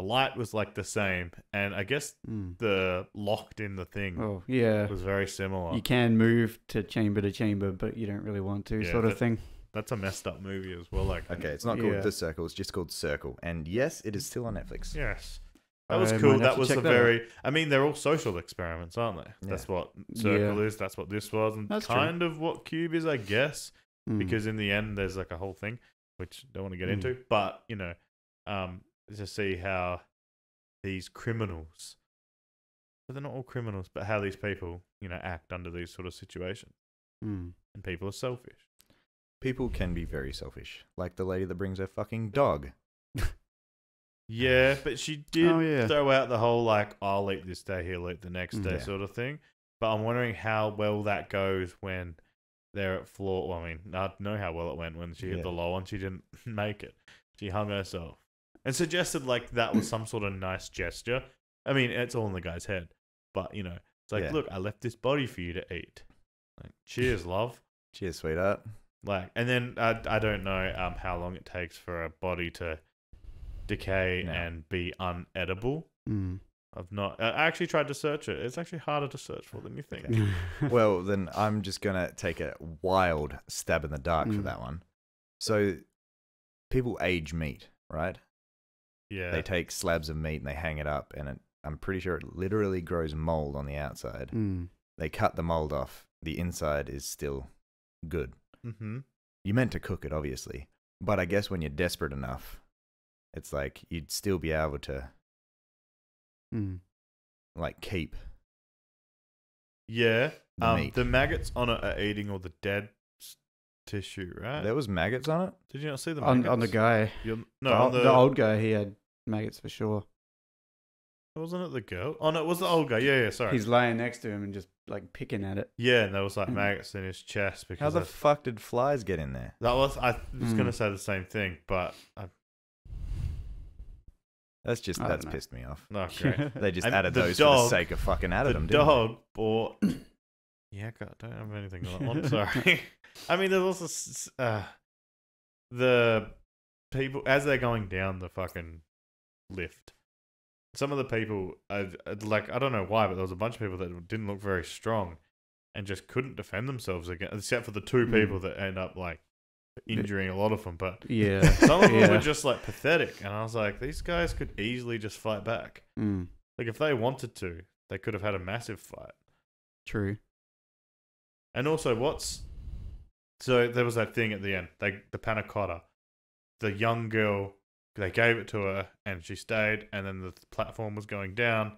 [SPEAKER 2] light was like the same, and I guess the locked in the thing was very similar.
[SPEAKER 3] You can move to chamber, but you don't really want to, sort of thing.
[SPEAKER 2] That's a messed up movie as well. Like,
[SPEAKER 1] okay, it's not called The Circle; it's just called Circle. And yes, it is still on Netflix.
[SPEAKER 2] Yes, that was cool. That was a very. I mean, they're all social experiments, aren't they? Yeah. That's what Circle is. That's what this was, and that's kind of what Cube is, I guess. Because in the end, there's like a whole thing, which I don't want to get into, but you know, to see how these criminals, but they're not all criminals, but how these people, you know, act under these sort of situations. And people are selfish.
[SPEAKER 1] People can be very selfish, like the lady that brings her fucking dog.
[SPEAKER 2] Yeah, but she did throw out the whole, like, I'll eat this day, he'll eat the next day sort of thing. But I'm wondering how well that goes when they're at floor. Well, I mean, I know how well it went when she hit the low one. She didn't make it. She hung herself. And suggested, like, that was some sort of nice gesture. I mean, it's all in the guy's head. But, you know, it's like, look, I left this body for you to eat. Like, cheers, love.
[SPEAKER 1] Cheers, sweetheart.
[SPEAKER 2] Like, and then I don't know how long it takes for a body to decay and be unedible. I actually tried to search it. It's actually harder to search for than you think.
[SPEAKER 1] Well, then I'm just going to take a wild stab in the dark for that one. So, people age meat, right?
[SPEAKER 2] Yeah.
[SPEAKER 1] They take slabs of meat and they hang it up, and I'm pretty sure it literally grows mold on the outside. They cut the mold off. The inside is still good. You meant to cook it, obviously. But I guess when you're desperate enough, it's like you'd still be able to like keep.
[SPEAKER 2] Yeah. The maggots on it are eating all the dead tissue, right?
[SPEAKER 1] There was maggots on it?
[SPEAKER 2] Did you not see the maggots?
[SPEAKER 3] On the guy. The old guy, he had maggots for sure.
[SPEAKER 2] Wasn't it the girl? Oh, no, it was the old guy. Yeah, sorry.
[SPEAKER 3] He's laying next to him and just, like, picking at it.
[SPEAKER 2] Yeah, and there was, like, maggots in his chest. Because
[SPEAKER 1] how the fuck did flies get in there?
[SPEAKER 2] I was going to say the same thing, but...
[SPEAKER 1] That's pissed me off.
[SPEAKER 2] No, great.
[SPEAKER 1] They just added those for the sake of fucking added them, didn't they?
[SPEAKER 2] The dog bought... Yeah, God, don't have anything on that one. Sorry. I mean, there's also... the people... As they're going down the fucking lift... some of the people, like, I don't know why, but there was a bunch of people that didn't look very strong and just couldn't defend themselves again, except for the two people that end up like injuring a lot of them. But
[SPEAKER 3] Yeah.
[SPEAKER 2] some of them were just like pathetic, and I was like, these guys could easily just fight back. Like if they wanted to, they could have had a massive fight.
[SPEAKER 3] True.
[SPEAKER 2] And also, so there was that thing at the end, the panna cotta, the young girl, they gave it to her and she stayed, and then the platform was going down,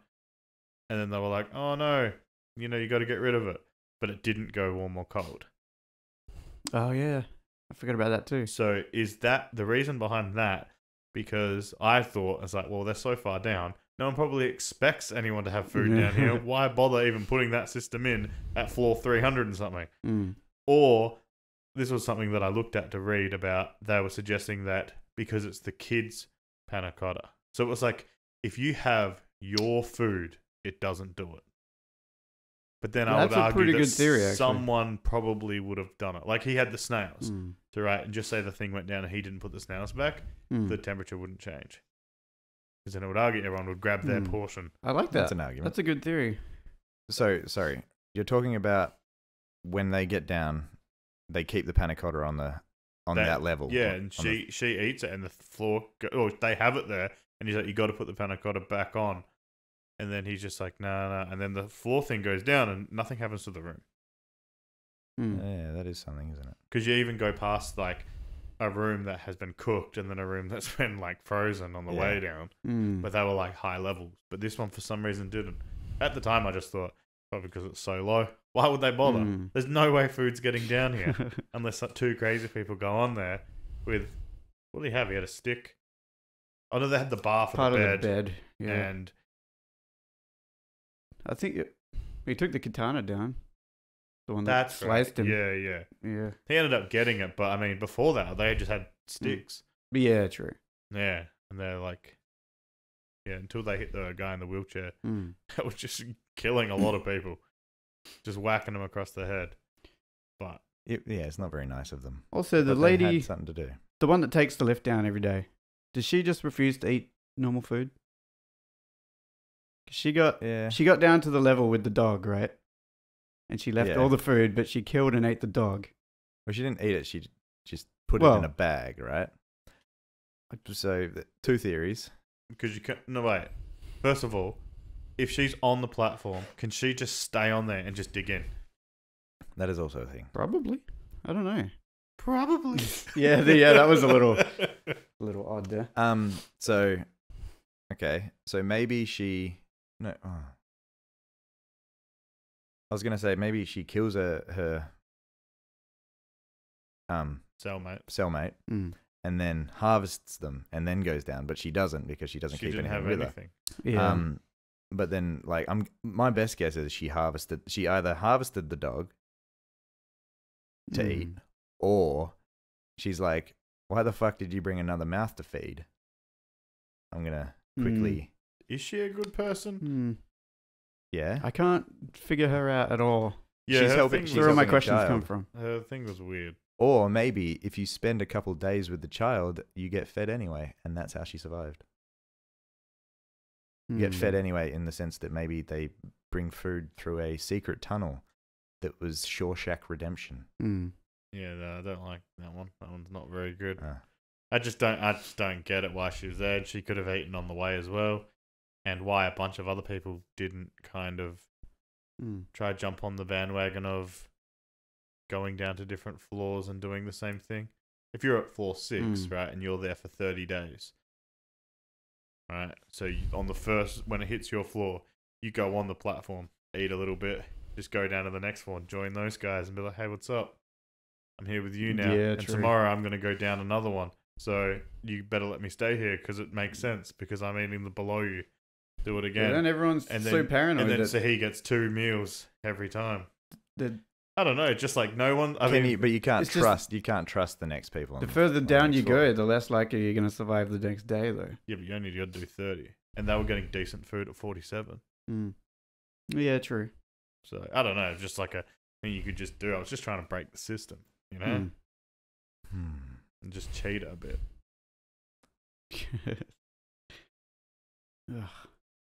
[SPEAKER 2] and then they were like, oh no, you got to get rid of it, but it didn't go warm or cold.
[SPEAKER 3] Oh yeah, I forgot about that too.
[SPEAKER 2] So is that the reason behind that? Because I thought, I was like, well, they're so far down, no one probably expects anyone to have food down here. Why bother even putting that system in at floor 300 and something? Or this was something that I looked at to read about. They were suggesting that because it's the kids' panna cotta. So it was like, if you have your food, it doesn't do it. But then I would argue that
[SPEAKER 3] theory,
[SPEAKER 2] someone probably would have done it. Like he had the snails, and just say the thing went down and he didn't put the snails back, the temperature wouldn't change. Because then it would argue everyone would grab their portion.
[SPEAKER 3] I like that.
[SPEAKER 1] That's an argument.
[SPEAKER 3] That's a good theory.
[SPEAKER 1] So, sorry. You're talking about when they get down, they keep the panna cotta on that level.
[SPEAKER 2] Yeah, and she eats it and the floor, they have it there, and he's like, you got to put the panna cotta back on. And then he's just like, no. And then the floor thing goes down and nothing happens to the room.
[SPEAKER 1] Yeah, that is something, isn't it?
[SPEAKER 2] Because you even go past like a room that has been cooked and then a room that's been like frozen on the way down. But they were like high levels. But this one for some reason didn't. At the time I just thought, probably because it's so low. Why would they bother? There's no way food's getting down here. Unless two crazy people go on there with, what do you have? He had a stick. Oh no, they had the bar for
[SPEAKER 3] part
[SPEAKER 2] the bed.
[SPEAKER 3] of the bed. Yeah.
[SPEAKER 2] And
[SPEAKER 3] I think he took the katana down. The one that sliced him.
[SPEAKER 2] Yeah.
[SPEAKER 3] Yeah.
[SPEAKER 2] He ended up getting it, but I mean, before that, they just had sticks.
[SPEAKER 3] Yeah, true.
[SPEAKER 2] Yeah, and they're like, until they hit the guy in the wheelchair, that was just killing a lot of people, just whacking them across the head. But
[SPEAKER 1] it's not very nice of them.
[SPEAKER 3] Also, the
[SPEAKER 1] but
[SPEAKER 3] lady
[SPEAKER 1] they had something to do.
[SPEAKER 3] The one that takes the lift down every day, does she just refuse to eat normal food? She got down to the level with the dog, right? And she left all the food, but she killed and ate the dog.
[SPEAKER 1] Well, she didn't eat it. She just put it in a bag, right? So, two theories.
[SPEAKER 2] Because you can't... No, wait. First of all, if she's on the platform, can she just stay on there and just dig in?
[SPEAKER 1] That is also a thing.
[SPEAKER 3] Probably. I don't know.
[SPEAKER 2] Probably.
[SPEAKER 3] Yeah, that was a little odd there.
[SPEAKER 1] So, okay. So maybe she... No. Oh. I was going to say maybe she kills her cellmate and then harvests them and then goes down, but she doesn't because she doesn't keep anything with her.
[SPEAKER 3] Yeah.
[SPEAKER 1] But then like my best guess is she either harvested the dog to eat, or she's like, why the fuck did you bring another mouth to feed? I'm going to quickly...
[SPEAKER 2] Is she a good person?
[SPEAKER 1] Yeah.
[SPEAKER 3] I can't figure her out at all.
[SPEAKER 2] Yeah,
[SPEAKER 1] she's helping.
[SPEAKER 3] Where all my questions come from.
[SPEAKER 2] Her thing was weird.
[SPEAKER 1] Or maybe if you spend a couple days with the child, you get fed anyway, and that's how she survived. You get fed anyway in the sense that maybe they bring food through a secret tunnel that was Shawshank Redemption.
[SPEAKER 2] Yeah, no, I don't like that one. That one's not very good. I just don't get it why she was there. She could have eaten on the way as well. And why a bunch of other people didn't kind of try to jump on the bandwagon of going down to different floors and doing the same thing. If you're at floor 6, right, and you're there for 30 days, right, so on the first, when it hits your floor, you go on the platform, eat a little bit, just go down to the next floor, join those guys and be like, hey, what's up? I'm here with you now.
[SPEAKER 3] Yeah,
[SPEAKER 2] and tomorrow I'm going to go down another one. So you better let me stay here because it makes sense because I'm eating the below you. Do it again.
[SPEAKER 3] Yeah, then everyone's so paranoid.
[SPEAKER 2] And then so he gets 2 meals every time.
[SPEAKER 3] The
[SPEAKER 2] I don't know, just like no one.
[SPEAKER 1] But you can't trust. You can't trust the next people.
[SPEAKER 3] The further down you go, the less likely you're going to survive the next day, though.
[SPEAKER 2] Yeah, but you only got to do 30, and they were getting decent food at 47.
[SPEAKER 3] Yeah, true.
[SPEAKER 2] So I don't know, just like a thing you could just do. I was just trying to break the system, you know, and just cheat a bit.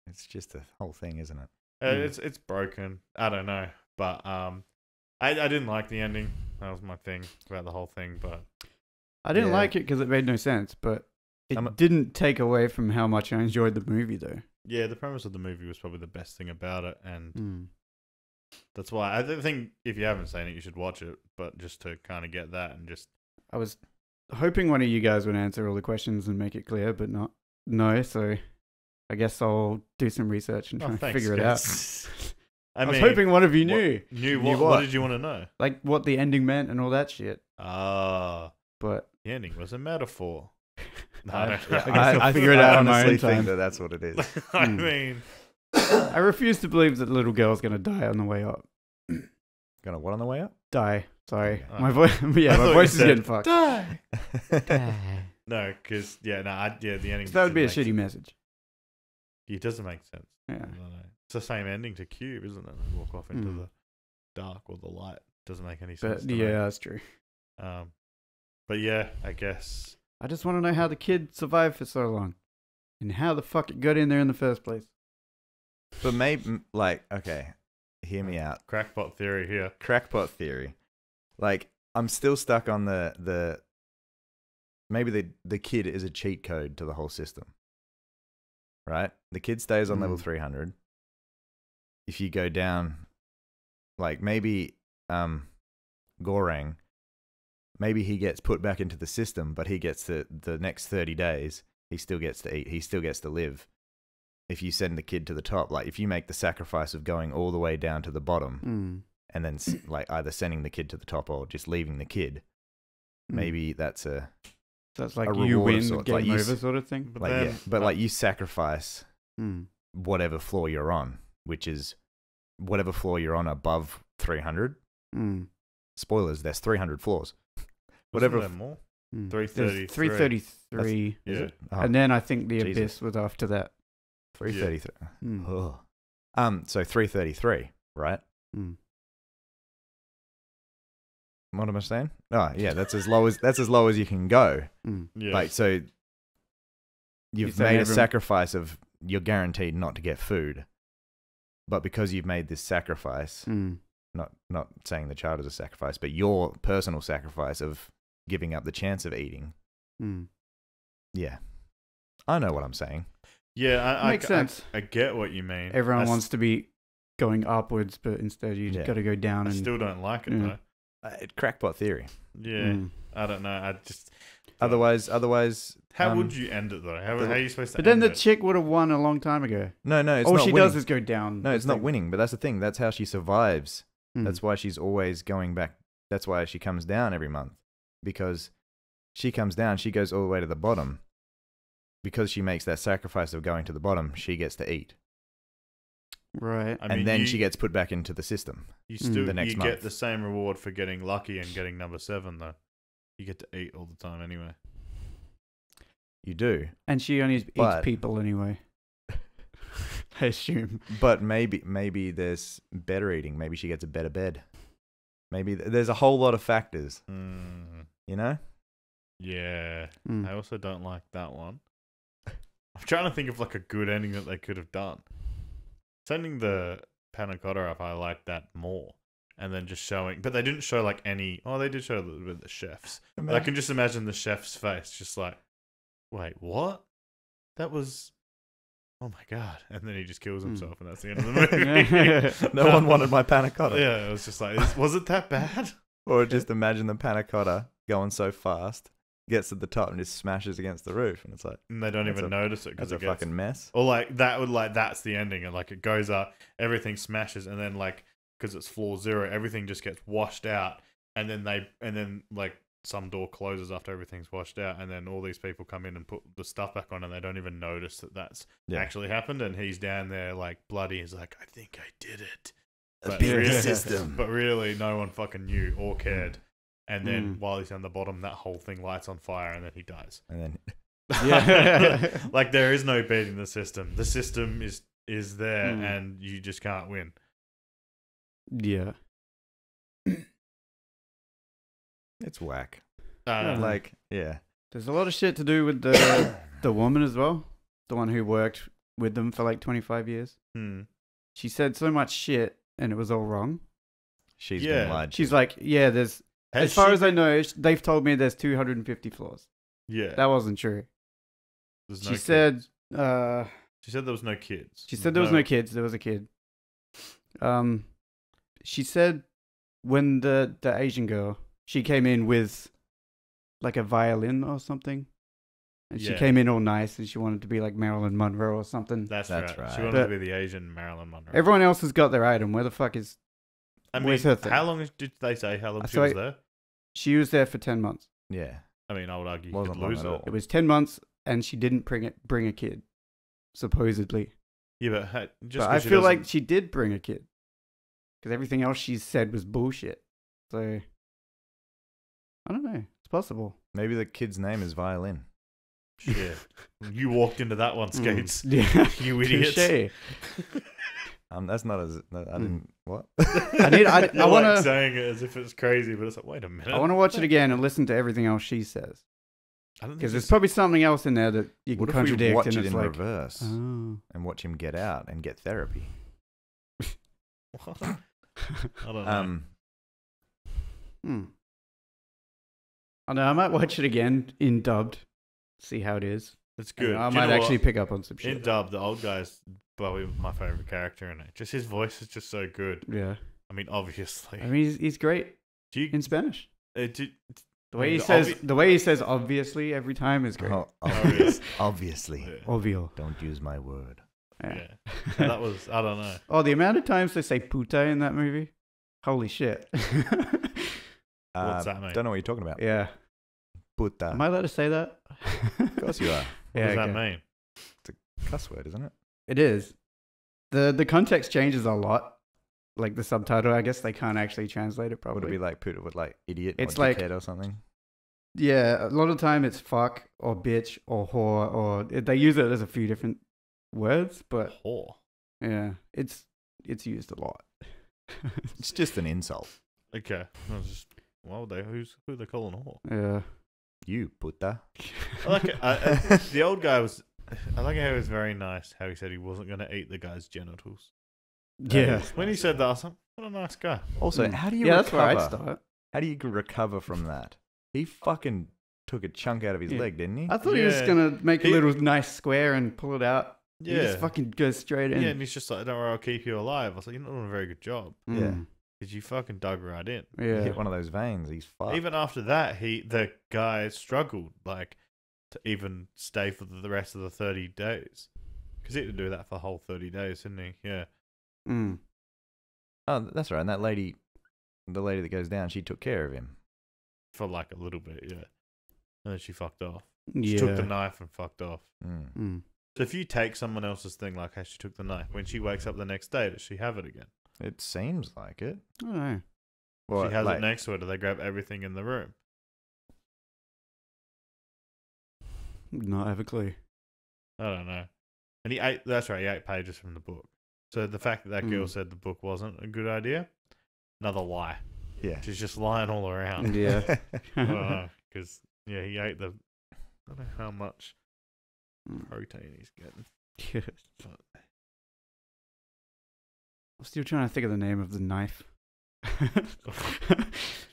[SPEAKER 1] It's just a whole thing, isn't it?
[SPEAKER 2] It's broken. I don't know, but I didn't like the ending. That was my thing about the whole thing. But
[SPEAKER 3] I didn't like it because it made no sense, but it didn't take away from how much I enjoyed the movie, though.
[SPEAKER 2] Yeah, the premise of the movie was probably the best thing about it, and that's why I think if you haven't seen it, you should watch it. But just to kind of get that and just,
[SPEAKER 3] I was hoping one of you guys would answer all the questions and make it clear, but no. So I guess I'll do some research and try and figure it out. I was hoping one of you knew.
[SPEAKER 2] What did you want to know?
[SPEAKER 3] Like what the ending meant and all that shit.
[SPEAKER 2] But
[SPEAKER 3] the
[SPEAKER 2] ending was a metaphor. No,
[SPEAKER 3] I figured it out on my own time.
[SPEAKER 1] That's what it is.
[SPEAKER 2] I mean,
[SPEAKER 3] I refuse to believe that the little girl's gonna die on the way up.
[SPEAKER 1] Gonna what on the way up?
[SPEAKER 3] Die. Sorry,
[SPEAKER 1] Okay.
[SPEAKER 3] my voice. Yeah, my voice is getting fucked.
[SPEAKER 2] Die.
[SPEAKER 3] Die.
[SPEAKER 2] No, because the ending.
[SPEAKER 3] That would be a shitty message.
[SPEAKER 2] It doesn't make sense.
[SPEAKER 3] Yeah.
[SPEAKER 2] It's the same ending to Cube, isn't it? They walk off into the dark or the light. Doesn't make any sense.
[SPEAKER 3] But yeah, that's true.
[SPEAKER 2] But yeah, I guess.
[SPEAKER 3] I just want to know how the kid survived for so long, and how the fuck it got in there in the first place.
[SPEAKER 1] But maybe, like, okay, hear me out.
[SPEAKER 2] Crackpot theory here.
[SPEAKER 1] Crackpot theory. Like, I'm still stuck on maybe the kid is a cheat code to the whole system. Right? The kid stays on level 300. If you go down, like maybe Gorang, maybe he gets put back into the system, but he gets the next 30 days, he still gets to eat, he still gets to live. If you send the kid to the top, like if you make the sacrifice of going all the way down to the bottom, and then like either sending the kid to the top or just leaving the kid, maybe that's a...
[SPEAKER 3] So it's like you win, game over sort of thing?
[SPEAKER 1] But you sacrifice whatever floor you're on, which is whatever floor you're on above 300. Spoilers, there's 300 floors.
[SPEAKER 2] Whatever. More? 333.
[SPEAKER 3] 333.
[SPEAKER 2] Is it?
[SPEAKER 3] Oh, and then I think the Abyss was after that.
[SPEAKER 1] 333. So 333, right? What am I saying? Oh, yeah, that's as low as you can go.
[SPEAKER 2] Yeah.
[SPEAKER 1] Like, so you've made a sacrifice of you're guaranteed not to get food, but because you've made this sacrifice, not saying the child is a sacrifice, but your personal sacrifice of giving up the chance of eating. Yeah, I know what I'm saying.
[SPEAKER 2] Yeah,
[SPEAKER 3] makes sense.
[SPEAKER 2] I get what you mean.
[SPEAKER 3] Everyone wants to be going upwards, but instead you got to go down.
[SPEAKER 2] I still don't like it though.
[SPEAKER 1] Crackpot theory.
[SPEAKER 2] Yeah, I don't know. I just
[SPEAKER 1] otherwise.
[SPEAKER 2] How would you end it though? How are you supposed to?
[SPEAKER 3] But then the chick would have won a long time ago.
[SPEAKER 1] No, it's
[SPEAKER 3] all
[SPEAKER 1] not
[SPEAKER 3] she
[SPEAKER 1] winning.
[SPEAKER 3] does is go down.
[SPEAKER 1] No, it's not winning. But that's the thing. That's how she survives. That's why she's always going back. That's why she comes down every month, because she comes down. She goes all the way to the bottom. Because she makes that sacrifice of going to the bottom, she gets to eat.
[SPEAKER 3] Right.
[SPEAKER 1] And then she gets put back into the system.
[SPEAKER 2] You still get the same reward for getting lucky and getting number 7 though. You get to eat all the time anyway.
[SPEAKER 1] You do.
[SPEAKER 3] And she only eats people anyway. I assume.
[SPEAKER 1] But maybe there's better eating. Maybe she gets a better bed. Maybe there's a whole lot of factors. You know?
[SPEAKER 2] Yeah. I also don't like that one. I'm trying to think of like a good ending that they could have done. Sending the panna cotta up, I like that more. And then just showing... But they didn't show like any... Oh, they did show a little bit of the chefs. I can just imagine the chef's face just like, wait, what? That was... Oh my God. And then he just kills himself and that's the end of the movie.
[SPEAKER 1] No one wanted my panna cotta.
[SPEAKER 2] Yeah, it was just like, was it that bad?
[SPEAKER 1] Or just imagine the panna cotta going so fast, gets to the top and just smashes against the roof, and it's like,
[SPEAKER 2] and they don't even notice it because
[SPEAKER 1] it's a fucking mess.
[SPEAKER 2] Or like that's the ending, and like it goes up, everything smashes, and then like because it's floor 0, everything just gets washed out, and then like some door closes after everything's washed out, and then all these people come in and put the stuff back on, and they don't even notice that that's actually happened, and he's down there like bloody. He's like, I think I did it. But
[SPEAKER 1] system.
[SPEAKER 2] But really, no one fucking knew or cared. And then while he's on the bottom, that whole thing lights on fire, and then he dies.
[SPEAKER 1] And then,
[SPEAKER 2] like there is no beating the system. The system is there, and you just can't win.
[SPEAKER 3] Yeah,
[SPEAKER 1] it's whack.
[SPEAKER 3] There's a lot of shit to do with the woman as well, the one who worked with them for like 25 years.
[SPEAKER 2] Hmm.
[SPEAKER 3] She said so much shit and it was all wrong.
[SPEAKER 1] She's
[SPEAKER 2] Yeah.
[SPEAKER 1] been lied to.
[SPEAKER 3] She's like, yeah, there's, as far as I know, they've told me there's 250 floors.
[SPEAKER 2] Yeah.
[SPEAKER 3] That wasn't true.
[SPEAKER 2] There's
[SPEAKER 3] She
[SPEAKER 2] no
[SPEAKER 3] said,
[SPEAKER 2] kids.
[SPEAKER 3] uh,
[SPEAKER 2] She said there was no kids.
[SPEAKER 3] she said there was no kids. There was a kid. She said when the Asian girl, she came in with like a violin or something. And she
[SPEAKER 2] Yeah.
[SPEAKER 3] came in all nice and she wanted to be like Marilyn Monroe or something.
[SPEAKER 2] That's
[SPEAKER 1] That's
[SPEAKER 2] right.
[SPEAKER 1] right.
[SPEAKER 2] She wanted
[SPEAKER 3] But
[SPEAKER 2] to be the Asian Marilyn Monroe.
[SPEAKER 3] Everyone else has got their item. Where the fuck is...
[SPEAKER 2] I mean,
[SPEAKER 3] where's her thing?
[SPEAKER 2] how long did they say how long
[SPEAKER 3] I
[SPEAKER 2] she was
[SPEAKER 3] thought-
[SPEAKER 2] there?
[SPEAKER 3] She was there for 10 months.
[SPEAKER 1] Yeah.
[SPEAKER 2] I mean, I would argue you
[SPEAKER 1] Wasn't
[SPEAKER 2] could
[SPEAKER 1] long
[SPEAKER 2] lose
[SPEAKER 1] at
[SPEAKER 2] it.
[SPEAKER 1] all.
[SPEAKER 3] It was 10 months and she didn't bring a kid, supposedly.
[SPEAKER 2] Yeah, but just
[SPEAKER 3] But I
[SPEAKER 2] 'cause she
[SPEAKER 3] feel like
[SPEAKER 2] doesn't-
[SPEAKER 3] she did bring a kid. Because everything else she said was bullshit. So, I don't know. It's possible.
[SPEAKER 1] Maybe the kid's name is Violin.
[SPEAKER 2] Shit. You walked into that one, Sceats.
[SPEAKER 3] Yeah.
[SPEAKER 2] You idiots.
[SPEAKER 3] Touche.
[SPEAKER 1] That's not as... I didn't... What?
[SPEAKER 3] I
[SPEAKER 2] You're
[SPEAKER 3] want
[SPEAKER 2] like
[SPEAKER 3] to...
[SPEAKER 2] saying it as if it's crazy, but it's like, wait a minute.
[SPEAKER 3] I want to watch it again and listen to everything else she says.
[SPEAKER 2] I don't think
[SPEAKER 3] Because there's
[SPEAKER 2] it's-
[SPEAKER 3] probably something else in there that you can
[SPEAKER 1] What if we
[SPEAKER 3] contradict.
[SPEAKER 1] watch
[SPEAKER 3] and
[SPEAKER 1] it
[SPEAKER 3] it's
[SPEAKER 1] in
[SPEAKER 3] like,
[SPEAKER 1] reverse
[SPEAKER 3] oh.
[SPEAKER 1] and watch him get out and get therapy?
[SPEAKER 2] What? I don't know.
[SPEAKER 3] I know. I might watch it again in dubbed. See how it is.
[SPEAKER 2] It's good.
[SPEAKER 3] I
[SPEAKER 2] Do you
[SPEAKER 3] might
[SPEAKER 2] know
[SPEAKER 3] actually
[SPEAKER 2] what?
[SPEAKER 3] pick up on some shit.
[SPEAKER 2] In dub, the old guy's probably my favorite character in it. Just his voice is just so good.
[SPEAKER 3] Yeah.
[SPEAKER 2] I mean, obviously.
[SPEAKER 3] I mean, he's great
[SPEAKER 2] Do you,
[SPEAKER 3] in Spanish.
[SPEAKER 2] do,
[SPEAKER 3] The way
[SPEAKER 2] I
[SPEAKER 3] he
[SPEAKER 2] mean,
[SPEAKER 3] says, the way he says, obviously every time is great.
[SPEAKER 1] Oh,
[SPEAKER 2] Obvious.
[SPEAKER 1] obviously.
[SPEAKER 2] yeah.
[SPEAKER 3] Obvio.
[SPEAKER 1] Don't use my word.
[SPEAKER 2] Yeah. And that was, I don't know.
[SPEAKER 3] Oh, the amount of times they say puta in that movie. Holy shit.
[SPEAKER 2] What's that mean?
[SPEAKER 1] Don't know what you're talking about.
[SPEAKER 3] Yeah.
[SPEAKER 1] Puta.
[SPEAKER 3] Am I allowed to say that?
[SPEAKER 1] Of course you are.
[SPEAKER 2] What does that mean?
[SPEAKER 1] Cuss word, isn't it?
[SPEAKER 3] It is. The context changes a lot. Like the subtitle, I guess they can't actually translate it
[SPEAKER 1] Would
[SPEAKER 3] probably.
[SPEAKER 1] it be like puta with like idiot
[SPEAKER 3] It's
[SPEAKER 1] or
[SPEAKER 3] like-
[SPEAKER 1] dickhead or something?
[SPEAKER 3] Yeah, a lot of the time it's fuck or bitch or whore or they use it as a few different words, but
[SPEAKER 2] Whore.
[SPEAKER 3] yeah, it's used a lot.
[SPEAKER 1] It's just an insult.
[SPEAKER 2] Okay. I was just, why would they, who they calling a whore?
[SPEAKER 3] Yeah.
[SPEAKER 1] You puta.
[SPEAKER 2] I like it. The old guy was, I like how he was very nice, how he said he wasn't going to eat the guy's genitals.
[SPEAKER 3] Yeah.
[SPEAKER 2] When he said that, I was like, what a nice guy.
[SPEAKER 1] Also,
[SPEAKER 3] Mm.
[SPEAKER 1] how do you
[SPEAKER 3] Yeah,
[SPEAKER 1] recover?
[SPEAKER 3] that's where I'd start.
[SPEAKER 1] How do you recover from that? He fucking took a chunk out of his
[SPEAKER 3] Yeah.
[SPEAKER 1] leg, didn't he?
[SPEAKER 3] I thought he was
[SPEAKER 2] Yeah.
[SPEAKER 3] gonna make a
[SPEAKER 2] He-
[SPEAKER 3] little nice square and pull it out. He
[SPEAKER 2] Yeah.
[SPEAKER 3] just fucking goes straight in.
[SPEAKER 2] Yeah, and he's just like, don't worry, I'll keep you alive. I was like, you're not doing a very good job.
[SPEAKER 3] Mm.
[SPEAKER 2] Because you fucking dug right in.
[SPEAKER 1] He
[SPEAKER 3] Yeah.
[SPEAKER 1] hit one of those veins. He's fucked.
[SPEAKER 2] Even after that, the guy struggled, like, to even stay for the rest of the 30 days. Because he had to do that for the whole 30 days, didn't he? Yeah.
[SPEAKER 3] Mm.
[SPEAKER 1] Oh, that's right. And that lady, the lady that goes down, she took care of him.
[SPEAKER 2] For like a little bit, yeah. And then she fucked off. She
[SPEAKER 3] Yeah.
[SPEAKER 2] took the knife and fucked off.
[SPEAKER 1] Mm.
[SPEAKER 3] Mm.
[SPEAKER 2] So if you take someone else's thing, like how she took the knife, when she wakes up the next day, does she have it again?
[SPEAKER 1] It seems like it.
[SPEAKER 3] I don't know.
[SPEAKER 1] Well,
[SPEAKER 2] She has
[SPEAKER 1] like,
[SPEAKER 2] it next to her. Do they grab everything in the room?
[SPEAKER 3] Not have a clue.
[SPEAKER 2] I don't know. And he ate, that's right, he 8 pages from the book. So the fact that girl
[SPEAKER 3] Mm.
[SPEAKER 2] said the book wasn't a good idea, another lie.
[SPEAKER 1] Yeah.
[SPEAKER 2] She's just lying all around.
[SPEAKER 3] Yeah.
[SPEAKER 2] I don't know. Because, yeah, he ate the, I don't know how much
[SPEAKER 3] Mm.
[SPEAKER 2] protein he's getting. But
[SPEAKER 3] I'm still trying to think of the name of the knife.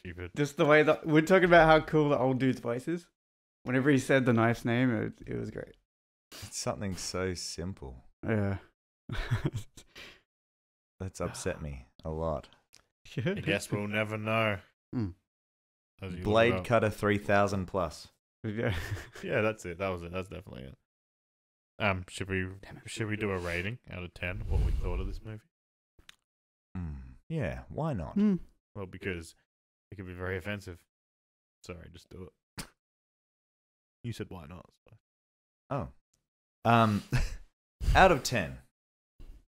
[SPEAKER 2] stupid.
[SPEAKER 3] Just the way that we're talking about how cool the old dude's voice is. Whenever he said the knife's name, it was great.
[SPEAKER 1] It's something so simple.
[SPEAKER 3] Yeah.
[SPEAKER 1] That's upset me a lot.
[SPEAKER 2] I guess we'll never know.
[SPEAKER 3] Mm.
[SPEAKER 2] As you look it
[SPEAKER 1] Blade
[SPEAKER 2] up.
[SPEAKER 1] Cutter 3000 plus.
[SPEAKER 3] Yeah.
[SPEAKER 2] Yeah, that's it. That was it. That's definitely it. Should we do a rating out of 10? What we thought of this movie?
[SPEAKER 1] Yeah, why not?
[SPEAKER 3] Mm.
[SPEAKER 2] Well, because it could be very offensive. Sorry, just do it. You said why not? So.
[SPEAKER 1] Oh. Out of 10.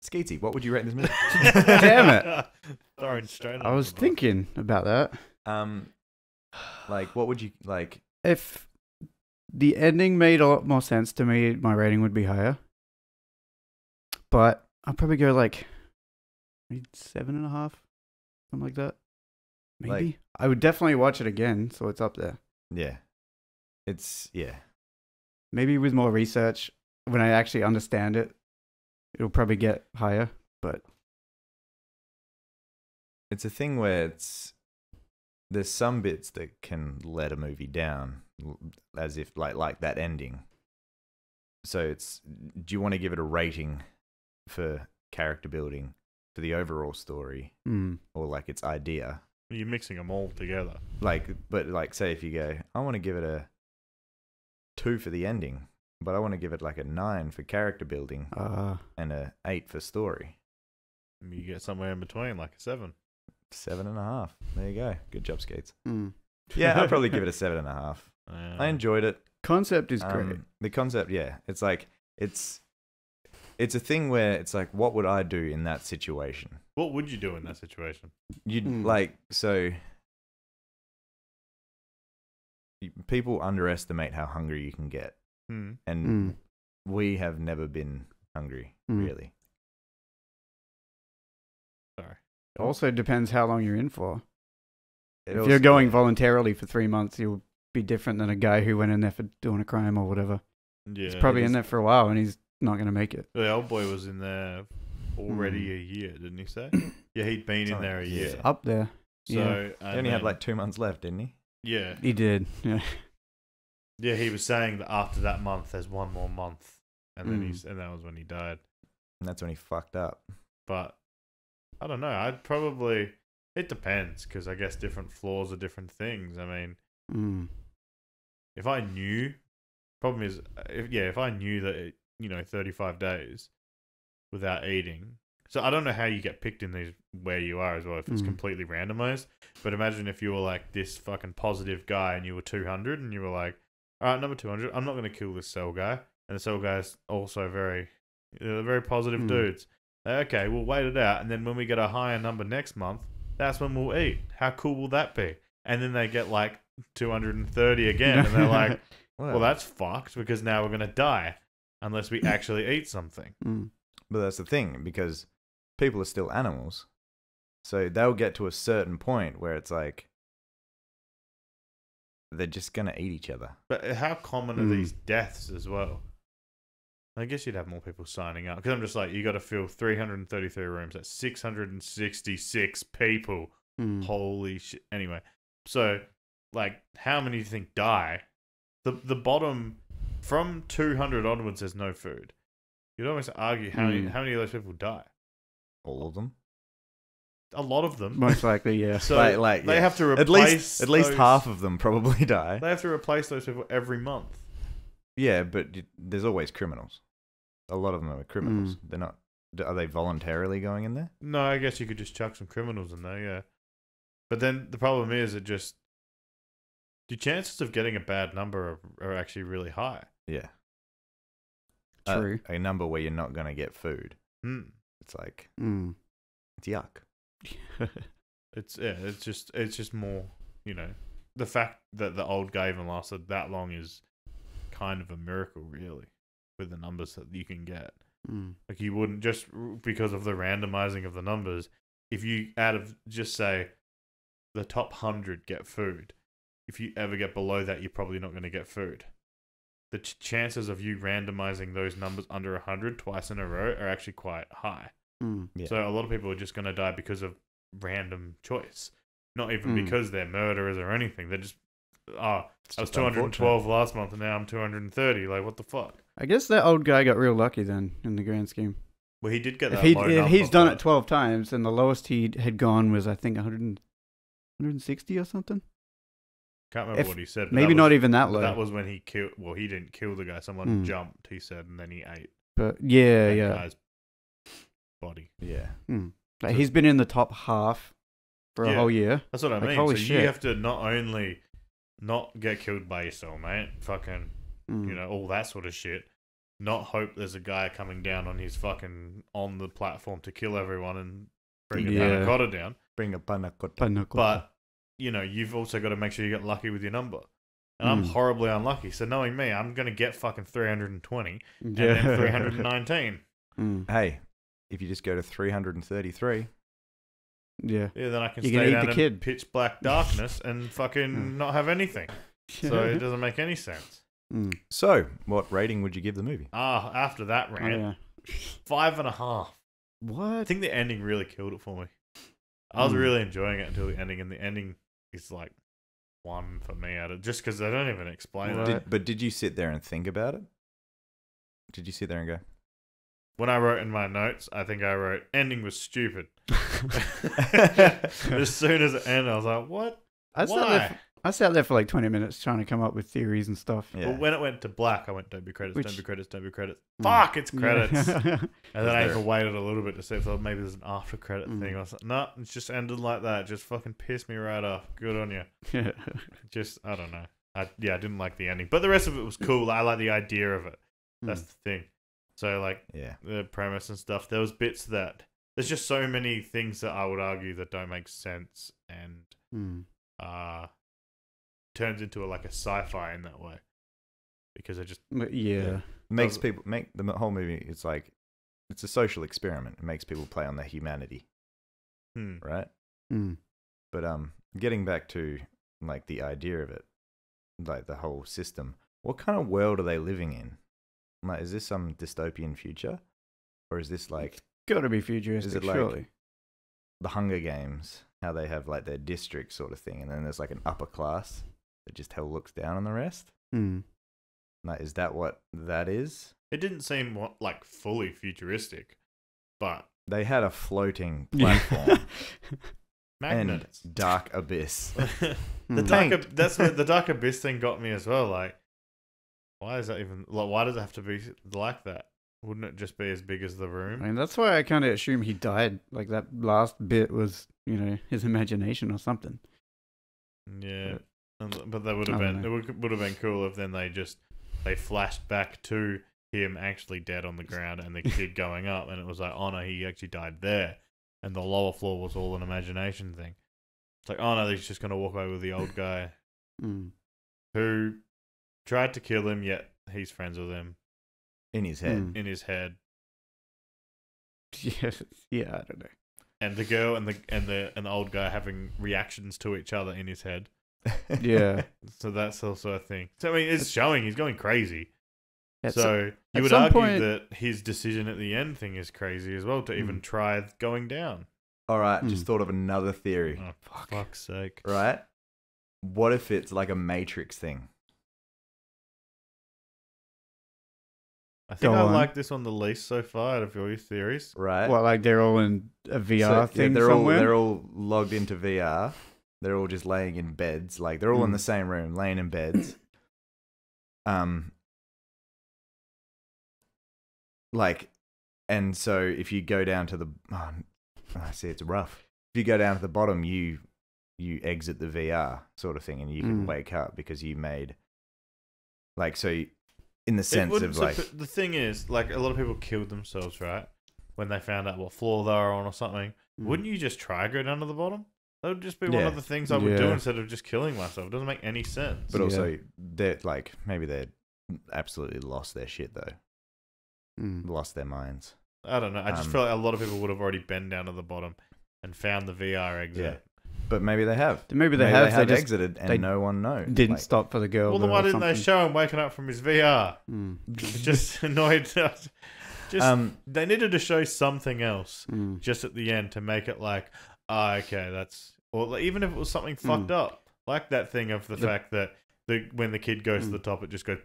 [SPEAKER 1] Skeety, what would you rate this movie?
[SPEAKER 3] Damn it.
[SPEAKER 2] Throwing straight
[SPEAKER 3] I was thinking about that.
[SPEAKER 1] Like, what would you, like...
[SPEAKER 3] If the ending made a lot more sense to me, my rating would be higher. But I'll probably go like maybe 7.5, something like that. Maybe.
[SPEAKER 1] Like-
[SPEAKER 3] I would definitely watch it again, so it's up there.
[SPEAKER 1] Yeah. It's, yeah.
[SPEAKER 3] Maybe with more research, when I actually understand it, it'll probably get higher. But
[SPEAKER 1] it's a thing where there's some bits that can let a movie down, as if like that ending. So do you want to give it a rating for character building, for the overall story, or like its idea?
[SPEAKER 2] You're mixing them all together.
[SPEAKER 1] But say if you go, I want to give it a 2 for the ending, but I want to give it like a 9 for character building and a 8 for story.
[SPEAKER 2] You get somewhere in between, like a 7.
[SPEAKER 1] 7.5. There you go. Good job, Sceats. Yeah, I'd probably give it a 7.5. I enjoyed it.
[SPEAKER 3] Concept is great.
[SPEAKER 1] The concept, yeah. It's like, it's a thing where it's like, what would I do in that situation?
[SPEAKER 2] What would you do in that situation?
[SPEAKER 1] People underestimate how hungry you can get. And we have never been hungry, really.
[SPEAKER 2] Sorry.
[SPEAKER 3] It also depends how long you're in for. If you're going voluntarily for 3 months, you'll be different than a guy who went in there for doing a crime or whatever.
[SPEAKER 2] Yeah,
[SPEAKER 3] he's probably in there for a while and he's not going to make it.
[SPEAKER 2] The old boy was in there already a year, didn't he say? Yeah, he'd been in there a year.
[SPEAKER 3] It's up there.
[SPEAKER 2] So
[SPEAKER 1] he only had like 2 months left, didn't he?
[SPEAKER 2] Yeah.
[SPEAKER 3] He did. Yeah.
[SPEAKER 2] Yeah, he was saying that after that month, there's one more month. And then and that was when he died.
[SPEAKER 1] And that's when he fucked up.
[SPEAKER 2] But I don't know. I'd probably... It depends, because I guess different floors are different things. I mean, if I knew... Problem is, if I knew that, 35 days without eating... So I don't know how you get picked in these where you are as well, if it's completely randomized. But imagine if you were like this fucking positive guy and you were 200 and you were like, all right, number 200, I'm not going to kill this cell guy. And the cell guy's also very positive dudes. Okay, we'll wait it out. And then when we get a higher number next month, that's when we'll eat. How cool will that be? And then they get like 230 again. And they're like, well, that's fucked because now we're going to die unless we actually eat something.
[SPEAKER 1] But that's the thing, because people are still animals. So they'll get to a certain point where it's like, they're just going to eat each other.
[SPEAKER 2] But how common are these deaths as well? I guess you'd have more people signing up. Because I'm just like, you got to fill 333 rooms. That's 666 people. Holy shit. Anyway, so, like, how many do you think die? The bottom, from 200 onwards, there's no food. You'd almost argue how many of those people die?
[SPEAKER 1] All of them?
[SPEAKER 2] A lot of them.
[SPEAKER 3] Most likely, yeah.
[SPEAKER 2] So they have to replace...
[SPEAKER 1] At least half of them probably die.
[SPEAKER 2] They have to replace those people every month.
[SPEAKER 1] Yeah, but there's always criminals. A lot of them are criminals. They're not... Are they voluntarily going in there?
[SPEAKER 2] No, I guess you could just chuck some criminals in there, yeah. But then the problem is the chances of getting a bad number are actually really high.
[SPEAKER 1] Yeah.
[SPEAKER 3] True.
[SPEAKER 1] A number where you're not going to get food. It's like... It's yuck.
[SPEAKER 2] It's just more, the fact that the old guy even lasted that long is kind of a miracle, really, with the numbers that you can get. Like, you wouldn't, just because of the randomizing of the numbers, if you out of, just say, the top 100 get food, if you ever get below that, you're probably not going to get food. The chances of you randomizing those numbers under 100 twice in a row are actually quite high.
[SPEAKER 1] Yeah.
[SPEAKER 2] So a lot of people are just going to die because of random choice. Not even because they're murderers or anything. They're just, I was 212 last month and now I'm 230. Like, what the fuck?
[SPEAKER 3] I guess that old guy got real lucky then in the grand scheme.
[SPEAKER 2] Well, he did get that
[SPEAKER 3] if he's done it 12 times and the lowest he had gone was, I think, 160 or something.
[SPEAKER 2] Can't remember what he said.
[SPEAKER 3] Maybe not even that low.
[SPEAKER 2] That was when he killed... Well, he didn't kill the guy. Someone jumped, he said, and then he ate
[SPEAKER 3] that
[SPEAKER 2] guy's body.
[SPEAKER 1] Yeah.
[SPEAKER 3] Like, he's been in the top half for a whole year.
[SPEAKER 2] That's what I mean.
[SPEAKER 3] Holy
[SPEAKER 2] so
[SPEAKER 3] shit.
[SPEAKER 2] You have to not only not get killed by your soulmate, fucking, all that sort of shit, not hope there's a guy coming down on his fucking, on the platform to kill everyone and bring a panna cotta down.
[SPEAKER 1] Bring a panna cotta.
[SPEAKER 2] But, you've also got to make sure you get lucky with your number. And I'm horribly unlucky. So knowing me, I'm going to get fucking 320 and then 319.
[SPEAKER 1] Hey, if you just go to 333.
[SPEAKER 3] Yeah,
[SPEAKER 2] then I can stay down in pitch black darkness and fucking not have anything. So it doesn't make any sense.
[SPEAKER 1] So, what rating would you give the movie?
[SPEAKER 2] After that rant, 5.5.
[SPEAKER 3] What?
[SPEAKER 2] I think the ending really killed it for me. I was really enjoying it until the ending, and the ending is like 1 for me out of just because they don't even explain it.
[SPEAKER 1] But did you sit there and think about it? Did you sit there and go?
[SPEAKER 2] When I wrote in my notes, I think I wrote ending was stupid. As soon as it ended, I was like, "What? Why?"
[SPEAKER 3] I sat there for like 20 minutes trying to come up with theories and stuff.
[SPEAKER 1] Yeah.
[SPEAKER 2] But when it went to black, I went, "Don't be credits, don't be credits, don't be credits."
[SPEAKER 3] Mm.
[SPEAKER 2] Fuck, it's credits.
[SPEAKER 3] Yeah.
[SPEAKER 2] And then I even waited a little bit to see if maybe there's an after credit thing. I was like, "No, it's just ended like that. Just fucking pissed me right off. Good on you." Just I don't know. I didn't like the ending, but the rest of it was cool. I like the idea of it. That's the thing. So like the premise and stuff. There was bits that there's just so many things that I would argue that don't make sense and turns into like a sci-fi in that way because it just
[SPEAKER 1] makes people make the whole movie. It's like it's a social experiment. It makes people play on their humanity, right? But getting back to like the idea of it, like the whole system. What kind of world are they living in? Like, is this some dystopian future, or is this like
[SPEAKER 3] gotta be futuristic?
[SPEAKER 1] is it like
[SPEAKER 3] surely.
[SPEAKER 1] the Hunger Games? How they have like their district sort of thing, and then there's like an upper class that just hell looks down on the rest. Like, is that what that is?
[SPEAKER 2] it didn't seem like fully futuristic, but
[SPEAKER 1] They had a floating platform
[SPEAKER 2] magnets.
[SPEAKER 1] and dark abyss.
[SPEAKER 2] That's where the dark abyss thing got me as well. Like, why is that even? Like, why does it have to be like that? Wouldn't it just be as big as the room?
[SPEAKER 3] I mean, that's why I kind of assume he died. Like that last bit was, his imagination or something.
[SPEAKER 2] Yeah, but that would have been would have been cool if then they flashed back to him actually dead on the ground and the kid going up, and it was like, oh no, he actually died there, and the lower floor was all an imagination thing. It's like, oh no, he's just gonna walk away with the old guy who tried to kill him, yet he's friends with him
[SPEAKER 1] In his head.
[SPEAKER 2] in his head.
[SPEAKER 3] Yeah, I don't know.
[SPEAKER 2] And the girl and the old guy having reactions to each other in his head.
[SPEAKER 3] Yeah.
[SPEAKER 2] So that's also a thing. So I mean, it's showing he's going crazy.
[SPEAKER 3] At
[SPEAKER 2] So you would
[SPEAKER 3] some
[SPEAKER 2] argue
[SPEAKER 3] point-
[SPEAKER 2] that his decision at the end thing is crazy as well to even try going down.
[SPEAKER 1] All right, just thought of another theory.
[SPEAKER 2] Oh, for fuck's sake.
[SPEAKER 1] Right? What if it's like a Matrix thing?
[SPEAKER 2] I think
[SPEAKER 3] Go
[SPEAKER 2] I
[SPEAKER 3] on.
[SPEAKER 2] like this one the least so far out of all your theories.
[SPEAKER 1] Right?
[SPEAKER 3] What, like they're all in a VR thing
[SPEAKER 1] they're
[SPEAKER 3] somewhere?
[SPEAKER 1] all logged into VR. They're all just laying in beds. Like they're all in the same room, laying in beds. Like, and so if you go down to the, I see it's rough. If you go down to the bottom, you exit the VR sort of thing, and you can wake up because you made, like, so in the sense of like,
[SPEAKER 2] the thing is, like, a lot of people killed themselves, right? When they found out what floor they were on or something. Wouldn't you just try go down to the bottom? That would just be one of the things I would do instead of just killing myself. It doesn't make any sense.
[SPEAKER 1] but also they're like, maybe they absolutely lost their shit though. Lost their minds.
[SPEAKER 2] I don't know. I just feel like a lot of people would have already been down to the bottom and found the VR exit.
[SPEAKER 1] Yeah. But maybe they have.
[SPEAKER 3] Maybe they have.
[SPEAKER 1] They
[SPEAKER 3] just
[SPEAKER 1] exited and no one knows.
[SPEAKER 3] didn't stop for the girl.
[SPEAKER 2] Well, then why
[SPEAKER 3] or
[SPEAKER 2] didn't they
[SPEAKER 3] something.
[SPEAKER 2] show him waking up from his VR? Just annoyed. They needed to show something else just at the end to make it like, okay, that's... Or like, even if it was something fucked up. Like that thing of the fact that when the kid goes to the top, it just goes...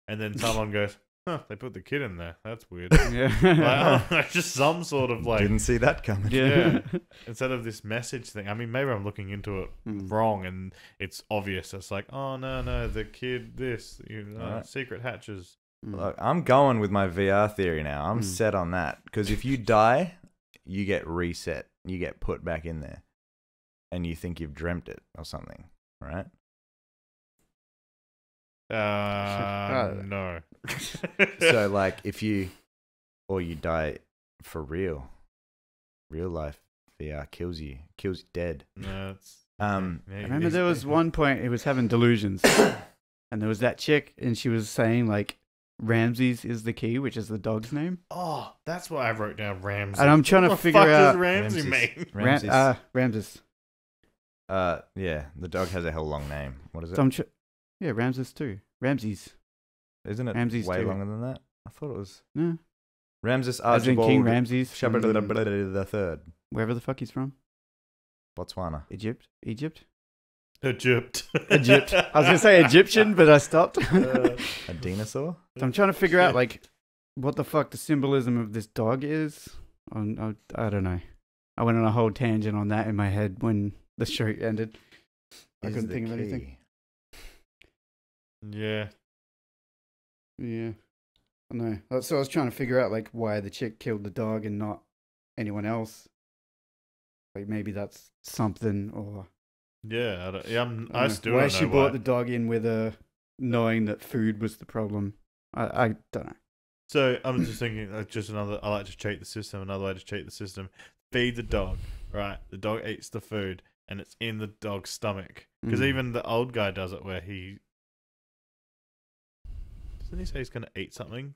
[SPEAKER 2] And then someone goes... Huh, they put the kid in there. That's weird.
[SPEAKER 3] Yeah.
[SPEAKER 2] Like, just some sort of like...
[SPEAKER 1] Didn't see that coming.
[SPEAKER 2] Yeah. Instead of this message thing. I mean, maybe I'm looking into it wrong and it's obvious. It's like, oh, no, the kid, this, secret hatches.
[SPEAKER 1] Look, I'm going with my VR theory now. I'm set on that. Because if you die, you get reset. You get put back in there. And you think you've dreamt it or something, right?
[SPEAKER 2] No.
[SPEAKER 1] So, like, if you die for real life, VR kills you dead.
[SPEAKER 2] No, it's...
[SPEAKER 3] I remember there was one point he was having delusions, and there was that chick, and she was saying like, Ramses is the key, which is the dog's name.
[SPEAKER 2] Oh, that's why I wrote down Ramses.
[SPEAKER 3] And I'm trying to figure out...
[SPEAKER 2] What the fuck does Ramsey mean?
[SPEAKER 3] Ramses.
[SPEAKER 1] Yeah, the dog has a hell long name. What is it?
[SPEAKER 3] So Ramses too. Ramses.
[SPEAKER 1] Isn't it
[SPEAKER 3] Ramses
[SPEAKER 1] way
[SPEAKER 3] too.
[SPEAKER 1] longer than that? I thought it was...
[SPEAKER 3] No.
[SPEAKER 1] Ramses
[SPEAKER 3] As in
[SPEAKER 1] Archibald
[SPEAKER 3] King Ramses.
[SPEAKER 1] the third.
[SPEAKER 3] Wherever the fuck he's from.
[SPEAKER 1] Botswana.
[SPEAKER 3] Egypt.
[SPEAKER 2] Egypt.
[SPEAKER 3] Egypt. I was going to say Egyptian, but I stopped.
[SPEAKER 1] A dinosaur?
[SPEAKER 3] So I'm trying to figure out, like, what the fuck the symbolism of this dog is. I don't know. I went on a whole tangent on that in my head when the show ended. I couldn't think of anything.
[SPEAKER 2] Yeah.
[SPEAKER 3] Yeah. I know. So I was trying to figure out, like, why the chick killed the dog and not anyone else. Like, maybe that's something, or...
[SPEAKER 2] Yeah, I still
[SPEAKER 3] why
[SPEAKER 2] don't
[SPEAKER 3] she
[SPEAKER 2] know
[SPEAKER 3] brought the dog in with her, knowing that food was the problem. I don't know.
[SPEAKER 2] So I'm just thinking, I like to cheat the system. Another way to cheat the system: feed the dog. Right, the dog eats the food, and it's in the dog's stomach. Because even the old guy does it, where doesn't he say he's going to eat something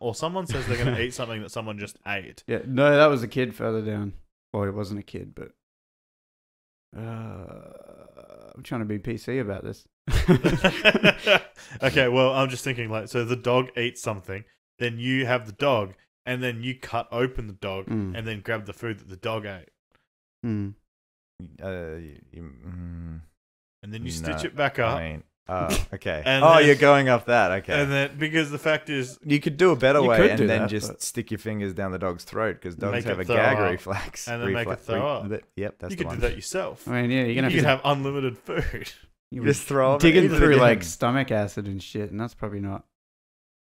[SPEAKER 2] or someone says they're going to eat something that someone just ate.
[SPEAKER 3] Yeah, no, that was a kid further down. Well, it wasn't a kid, but. I'm trying to be PC about this.
[SPEAKER 2] Okay, well, I'm just thinking, like, so the dog eats something, then you have the dog, and then you cut open the dog, and then grab the food that the dog ate.
[SPEAKER 3] Mm.
[SPEAKER 2] And then you stitch it back up.
[SPEAKER 1] Okay.
[SPEAKER 2] And
[SPEAKER 1] you're going off that. Okay.
[SPEAKER 2] And then, because the fact is,
[SPEAKER 1] you could do a better way and then
[SPEAKER 3] that,
[SPEAKER 1] just stick your fingers down the dog's throat, because dogs have a
[SPEAKER 2] throw
[SPEAKER 1] gag
[SPEAKER 2] up,
[SPEAKER 1] reflex.
[SPEAKER 2] and then make it throw up.
[SPEAKER 1] Yep, that's
[SPEAKER 2] you
[SPEAKER 1] the
[SPEAKER 2] could
[SPEAKER 1] one.
[SPEAKER 2] do that yourself.
[SPEAKER 3] I mean, yeah,
[SPEAKER 2] You could have unlimited food.
[SPEAKER 3] You
[SPEAKER 1] just throw
[SPEAKER 3] digging through like stomach acid and shit, and that's probably not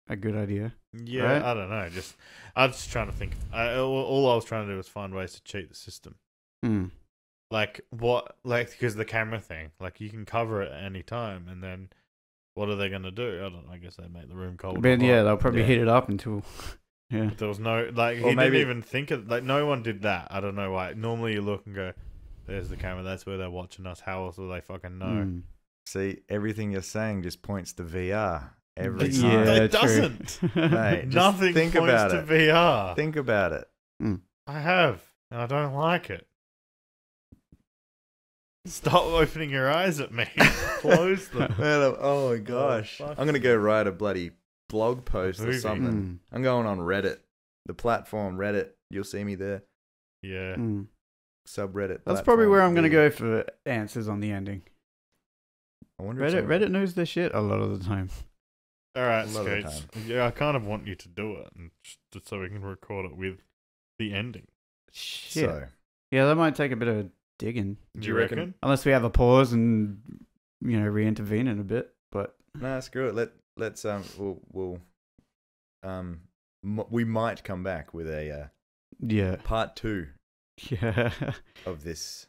[SPEAKER 3] a good idea.
[SPEAKER 2] Yeah,
[SPEAKER 3] right?
[SPEAKER 2] I don't know. I'm just trying to think. All I was trying to do was find ways to cheat the system. Like because the camera thing, like you can cover it at any time, and then what are they going to do? I don't know. I guess they make the room cold.
[SPEAKER 3] But yeah, they'll probably heat it up until. Yeah.
[SPEAKER 2] But there was no he didn't even think of no one did that. I don't know why. Normally you look and go, "There's the camera. That's where they're watching us." How else will they fucking know?
[SPEAKER 1] See, everything you're saying just points to VR. Every time.
[SPEAKER 3] Yeah,
[SPEAKER 2] it doesn't.
[SPEAKER 1] Mate,
[SPEAKER 2] Nothing
[SPEAKER 1] think
[SPEAKER 2] points
[SPEAKER 1] about
[SPEAKER 2] to
[SPEAKER 1] it.
[SPEAKER 2] VR.
[SPEAKER 1] Think about it.
[SPEAKER 2] I have, and I don't like it. Stop opening your eyes at me. Close them.
[SPEAKER 1] Man, oh my gosh. I'm going to go write a bloody blog post or something. I'm going on Reddit. The platform Reddit. You'll see me there.
[SPEAKER 2] Yeah.
[SPEAKER 1] Subreddit.
[SPEAKER 3] That's probably where I'm going to go for answers on the ending.
[SPEAKER 1] I wonder
[SPEAKER 3] Reddit knows their shit a lot of the time.
[SPEAKER 2] All right, Sceats. Yeah, I kind of want you to do it, and just so we can record it with the ending.
[SPEAKER 3] Shit. Yeah, that might take a bit of digging.
[SPEAKER 2] Do you reckon?
[SPEAKER 3] Unless we have a pause and re-intervene in a bit, but
[SPEAKER 1] no, screw it. Let's we might come back with a part 2 of this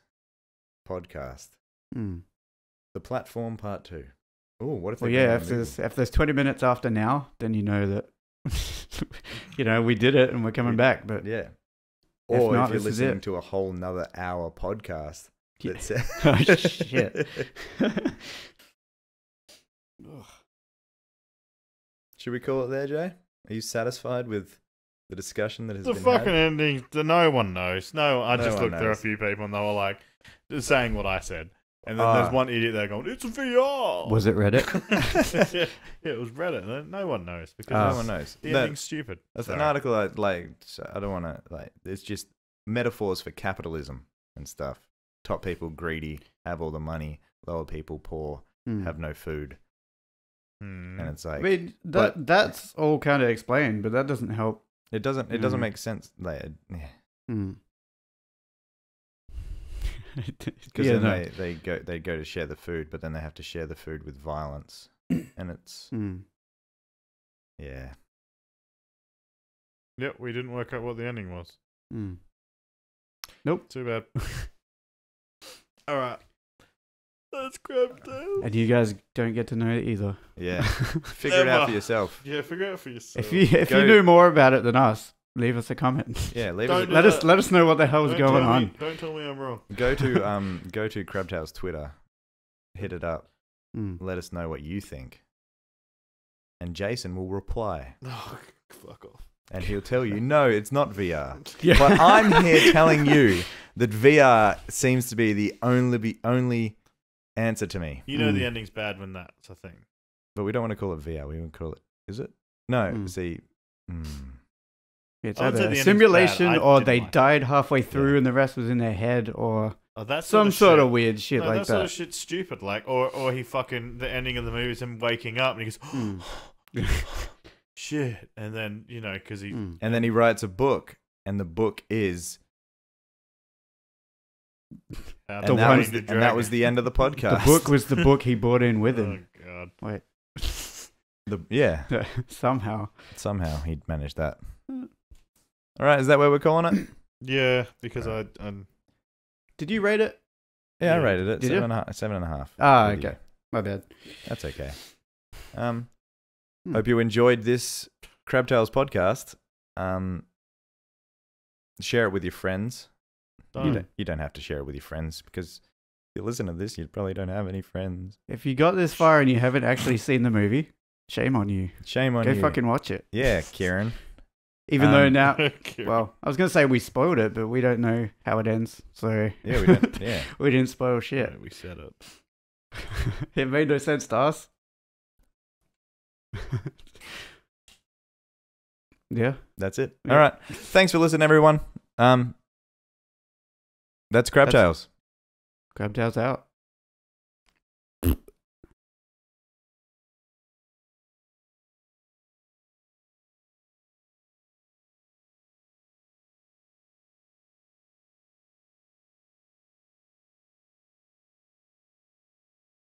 [SPEAKER 1] podcast. The platform part 2. Oh, what if?
[SPEAKER 3] Well, yeah, if there's 20 minutes after now, then you know that we did it and we're coming back. But
[SPEAKER 1] yeah, or
[SPEAKER 3] if not,
[SPEAKER 1] if you're listening to a whole nother hour podcast.
[SPEAKER 3] Yeah. Oh shit.
[SPEAKER 1] Should we call it there, Jay? Are you satisfied with the discussion that has been had?
[SPEAKER 2] The fucking ending. No one knows. I just looked through a
[SPEAKER 1] knows.
[SPEAKER 2] few people and they were like saying what I said. And then there's one idiot there going, "It's a VR."
[SPEAKER 3] Was it Reddit?
[SPEAKER 2] Yeah, it was Reddit. No one knows because
[SPEAKER 1] no one knows.
[SPEAKER 2] The ending's stupid.
[SPEAKER 1] That's an article I like. So I don't want to like. It's just metaphors for capitalism and stuff. Top people greedy, have all the money. Lower people poor, have no food. And it's like,
[SPEAKER 3] I mean, that's all kind of explained, but that doesn't help.
[SPEAKER 1] It doesn't make sense. Like, because then they go to share the food, but then they have to share the food with violence, and it's yeah.
[SPEAKER 2] Yep, we didn't work out what the ending was.
[SPEAKER 3] Nope.
[SPEAKER 2] Too bad. All right. Let's CrabTales.
[SPEAKER 3] And you guys don't get to know it either.
[SPEAKER 1] Yeah. Figure it out for yourself.
[SPEAKER 2] Yeah, figure it out for yourself.
[SPEAKER 3] If you knew more about it than us, leave us a comment.
[SPEAKER 1] Yeah,
[SPEAKER 3] let us know what the hell is going on.
[SPEAKER 2] Don't tell me I'm wrong.
[SPEAKER 1] Go to CrabTales Twitter, hit it up, let us know what you think, and Jayson will reply.
[SPEAKER 2] Oh, fuck off.
[SPEAKER 1] And he'll tell you, no, it's not VR. Yeah. But I'm here telling you that VR seems to be the only answer to me.
[SPEAKER 2] You know the ending's bad when that's a thing.
[SPEAKER 1] But we don't want to call it VR. We want to call it. Is it? No. See.
[SPEAKER 3] It's
[SPEAKER 2] I would say
[SPEAKER 3] either
[SPEAKER 2] the
[SPEAKER 3] a
[SPEAKER 2] ending's
[SPEAKER 3] simulation
[SPEAKER 2] bad. I
[SPEAKER 3] or
[SPEAKER 2] didn't
[SPEAKER 3] they
[SPEAKER 2] like it.
[SPEAKER 3] died halfway through and the rest was in their head, or
[SPEAKER 2] That's
[SPEAKER 3] some sort of weird shit
[SPEAKER 2] no,
[SPEAKER 3] like
[SPEAKER 2] that
[SPEAKER 3] that.
[SPEAKER 2] sort of shit's stupid. Like, or he fucking the ending of the movie is him waking up and he goes, shit, and then because he
[SPEAKER 1] and then he writes a book, and the book is. And that was the end of the podcast.
[SPEAKER 3] The book was the book he brought in with him.
[SPEAKER 2] Oh god!
[SPEAKER 3] Wait, somehow
[SPEAKER 1] he'd managed that. All right, is that where we're calling it?
[SPEAKER 2] Yeah, because I
[SPEAKER 3] did you rate it?
[SPEAKER 1] Yeah, I rated it.
[SPEAKER 3] Did
[SPEAKER 1] 7.5.
[SPEAKER 3] Ah, okay. My bad.
[SPEAKER 1] That's okay. Hope you enjoyed this CrabTales podcast. Share it with your friends. You don't have to share it with your friends, because if you listen to this, you probably don't have any friends.
[SPEAKER 3] If you got this far and you haven't actually seen the movie, shame on you.
[SPEAKER 1] Shame on you.
[SPEAKER 3] Go fucking watch it.
[SPEAKER 1] Yeah, Kieran.
[SPEAKER 3] Even though now, well, I was going to say we spoiled it, but we don't know how it ends. So
[SPEAKER 1] yeah, we don't. Yeah,
[SPEAKER 3] we didn't spoil shit.
[SPEAKER 2] Yeah, we said it.
[SPEAKER 3] It made no sense to us. Yeah,
[SPEAKER 1] that's it.
[SPEAKER 3] Yeah.
[SPEAKER 1] All right. Thanks for listening, everyone. That's CrabTales.
[SPEAKER 3] CrabTales out.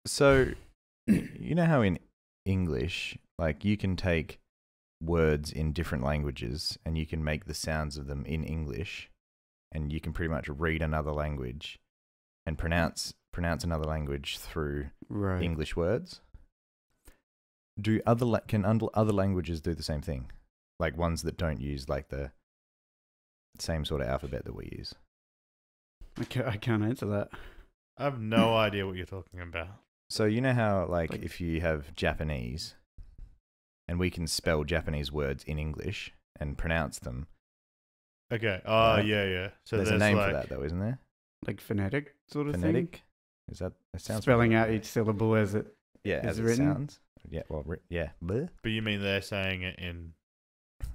[SPEAKER 1] So, you know how in English, like, you can take words in different languages and you can make the sounds of them in English, and you can pretty much read another language and pronounce another language through English words. Can other languages do the same thing? Like ones that don't use like the same sort of alphabet that we use?
[SPEAKER 3] I can't answer that.
[SPEAKER 2] I have no idea what you're talking about.
[SPEAKER 1] So you know how like if you have Japanese and we can spell Japanese words in English and pronounce them.
[SPEAKER 2] Okay.
[SPEAKER 1] Right?
[SPEAKER 2] Yeah. So
[SPEAKER 1] there's a name for that though, isn't there?
[SPEAKER 3] Like phonetic sort of
[SPEAKER 1] Phonetic?
[SPEAKER 3] thing?
[SPEAKER 1] Is that sounds
[SPEAKER 3] spelling out each syllable as it
[SPEAKER 1] as
[SPEAKER 3] written?
[SPEAKER 1] It sounds. Yeah, well, yeah. Bleh.
[SPEAKER 2] But you mean they're saying it in...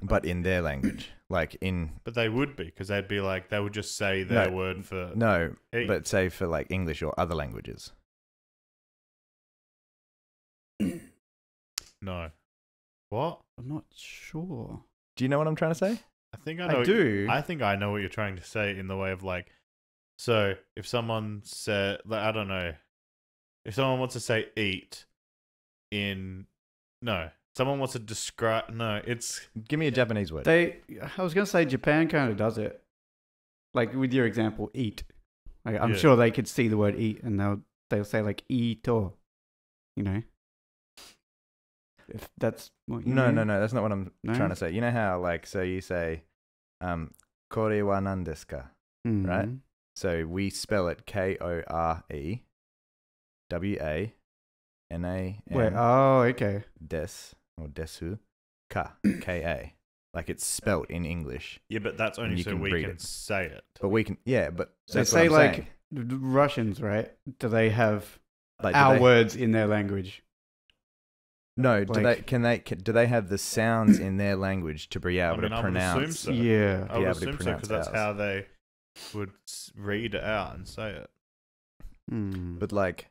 [SPEAKER 1] But in their language. Like in...
[SPEAKER 2] But they would be, because they'd be like, they would just say their word for...
[SPEAKER 1] No,
[SPEAKER 2] eat.
[SPEAKER 1] but say for like English or other languages.
[SPEAKER 2] No. What?
[SPEAKER 3] I'm not sure.
[SPEAKER 1] Do you know what I'm trying to say?
[SPEAKER 2] I think I know.
[SPEAKER 3] I do.
[SPEAKER 2] I think I know what you're trying to say in the way of like... So, if someone said... Like, I don't know. If someone wants to say eat in... No. Someone wants to describe... No, it's...
[SPEAKER 1] Give me a Japanese word.
[SPEAKER 3] I was going to say Japan kind of does it. Like with your example, eat. Like, I'm sure they could see the word eat and they'll say like ito. You know? If that's what you mean.
[SPEAKER 1] No, that's not what I'm trying to say. You know how like, so you say, kore wa nan desu ka? Right? So we spell it KOREWANAN.
[SPEAKER 3] Wait, oh, okay.
[SPEAKER 1] Des or desu ka KA. Like it's spelt in English.
[SPEAKER 2] Yeah, but that's only so we can say it.
[SPEAKER 1] But we can, but
[SPEAKER 3] so say like Russians, right? Do they have
[SPEAKER 1] like,
[SPEAKER 3] our words in their language?
[SPEAKER 1] No, do they have the sounds in their language to be able to pronounce?
[SPEAKER 2] I would assume so.
[SPEAKER 3] Yeah,
[SPEAKER 2] I would assume so because that's how they would read it out and say it.
[SPEAKER 1] But like,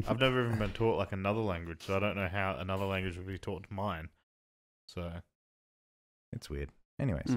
[SPEAKER 2] I've never even been taught like another language, so I don't know how another language would be taught to mine. So
[SPEAKER 1] it's weird. Anyways,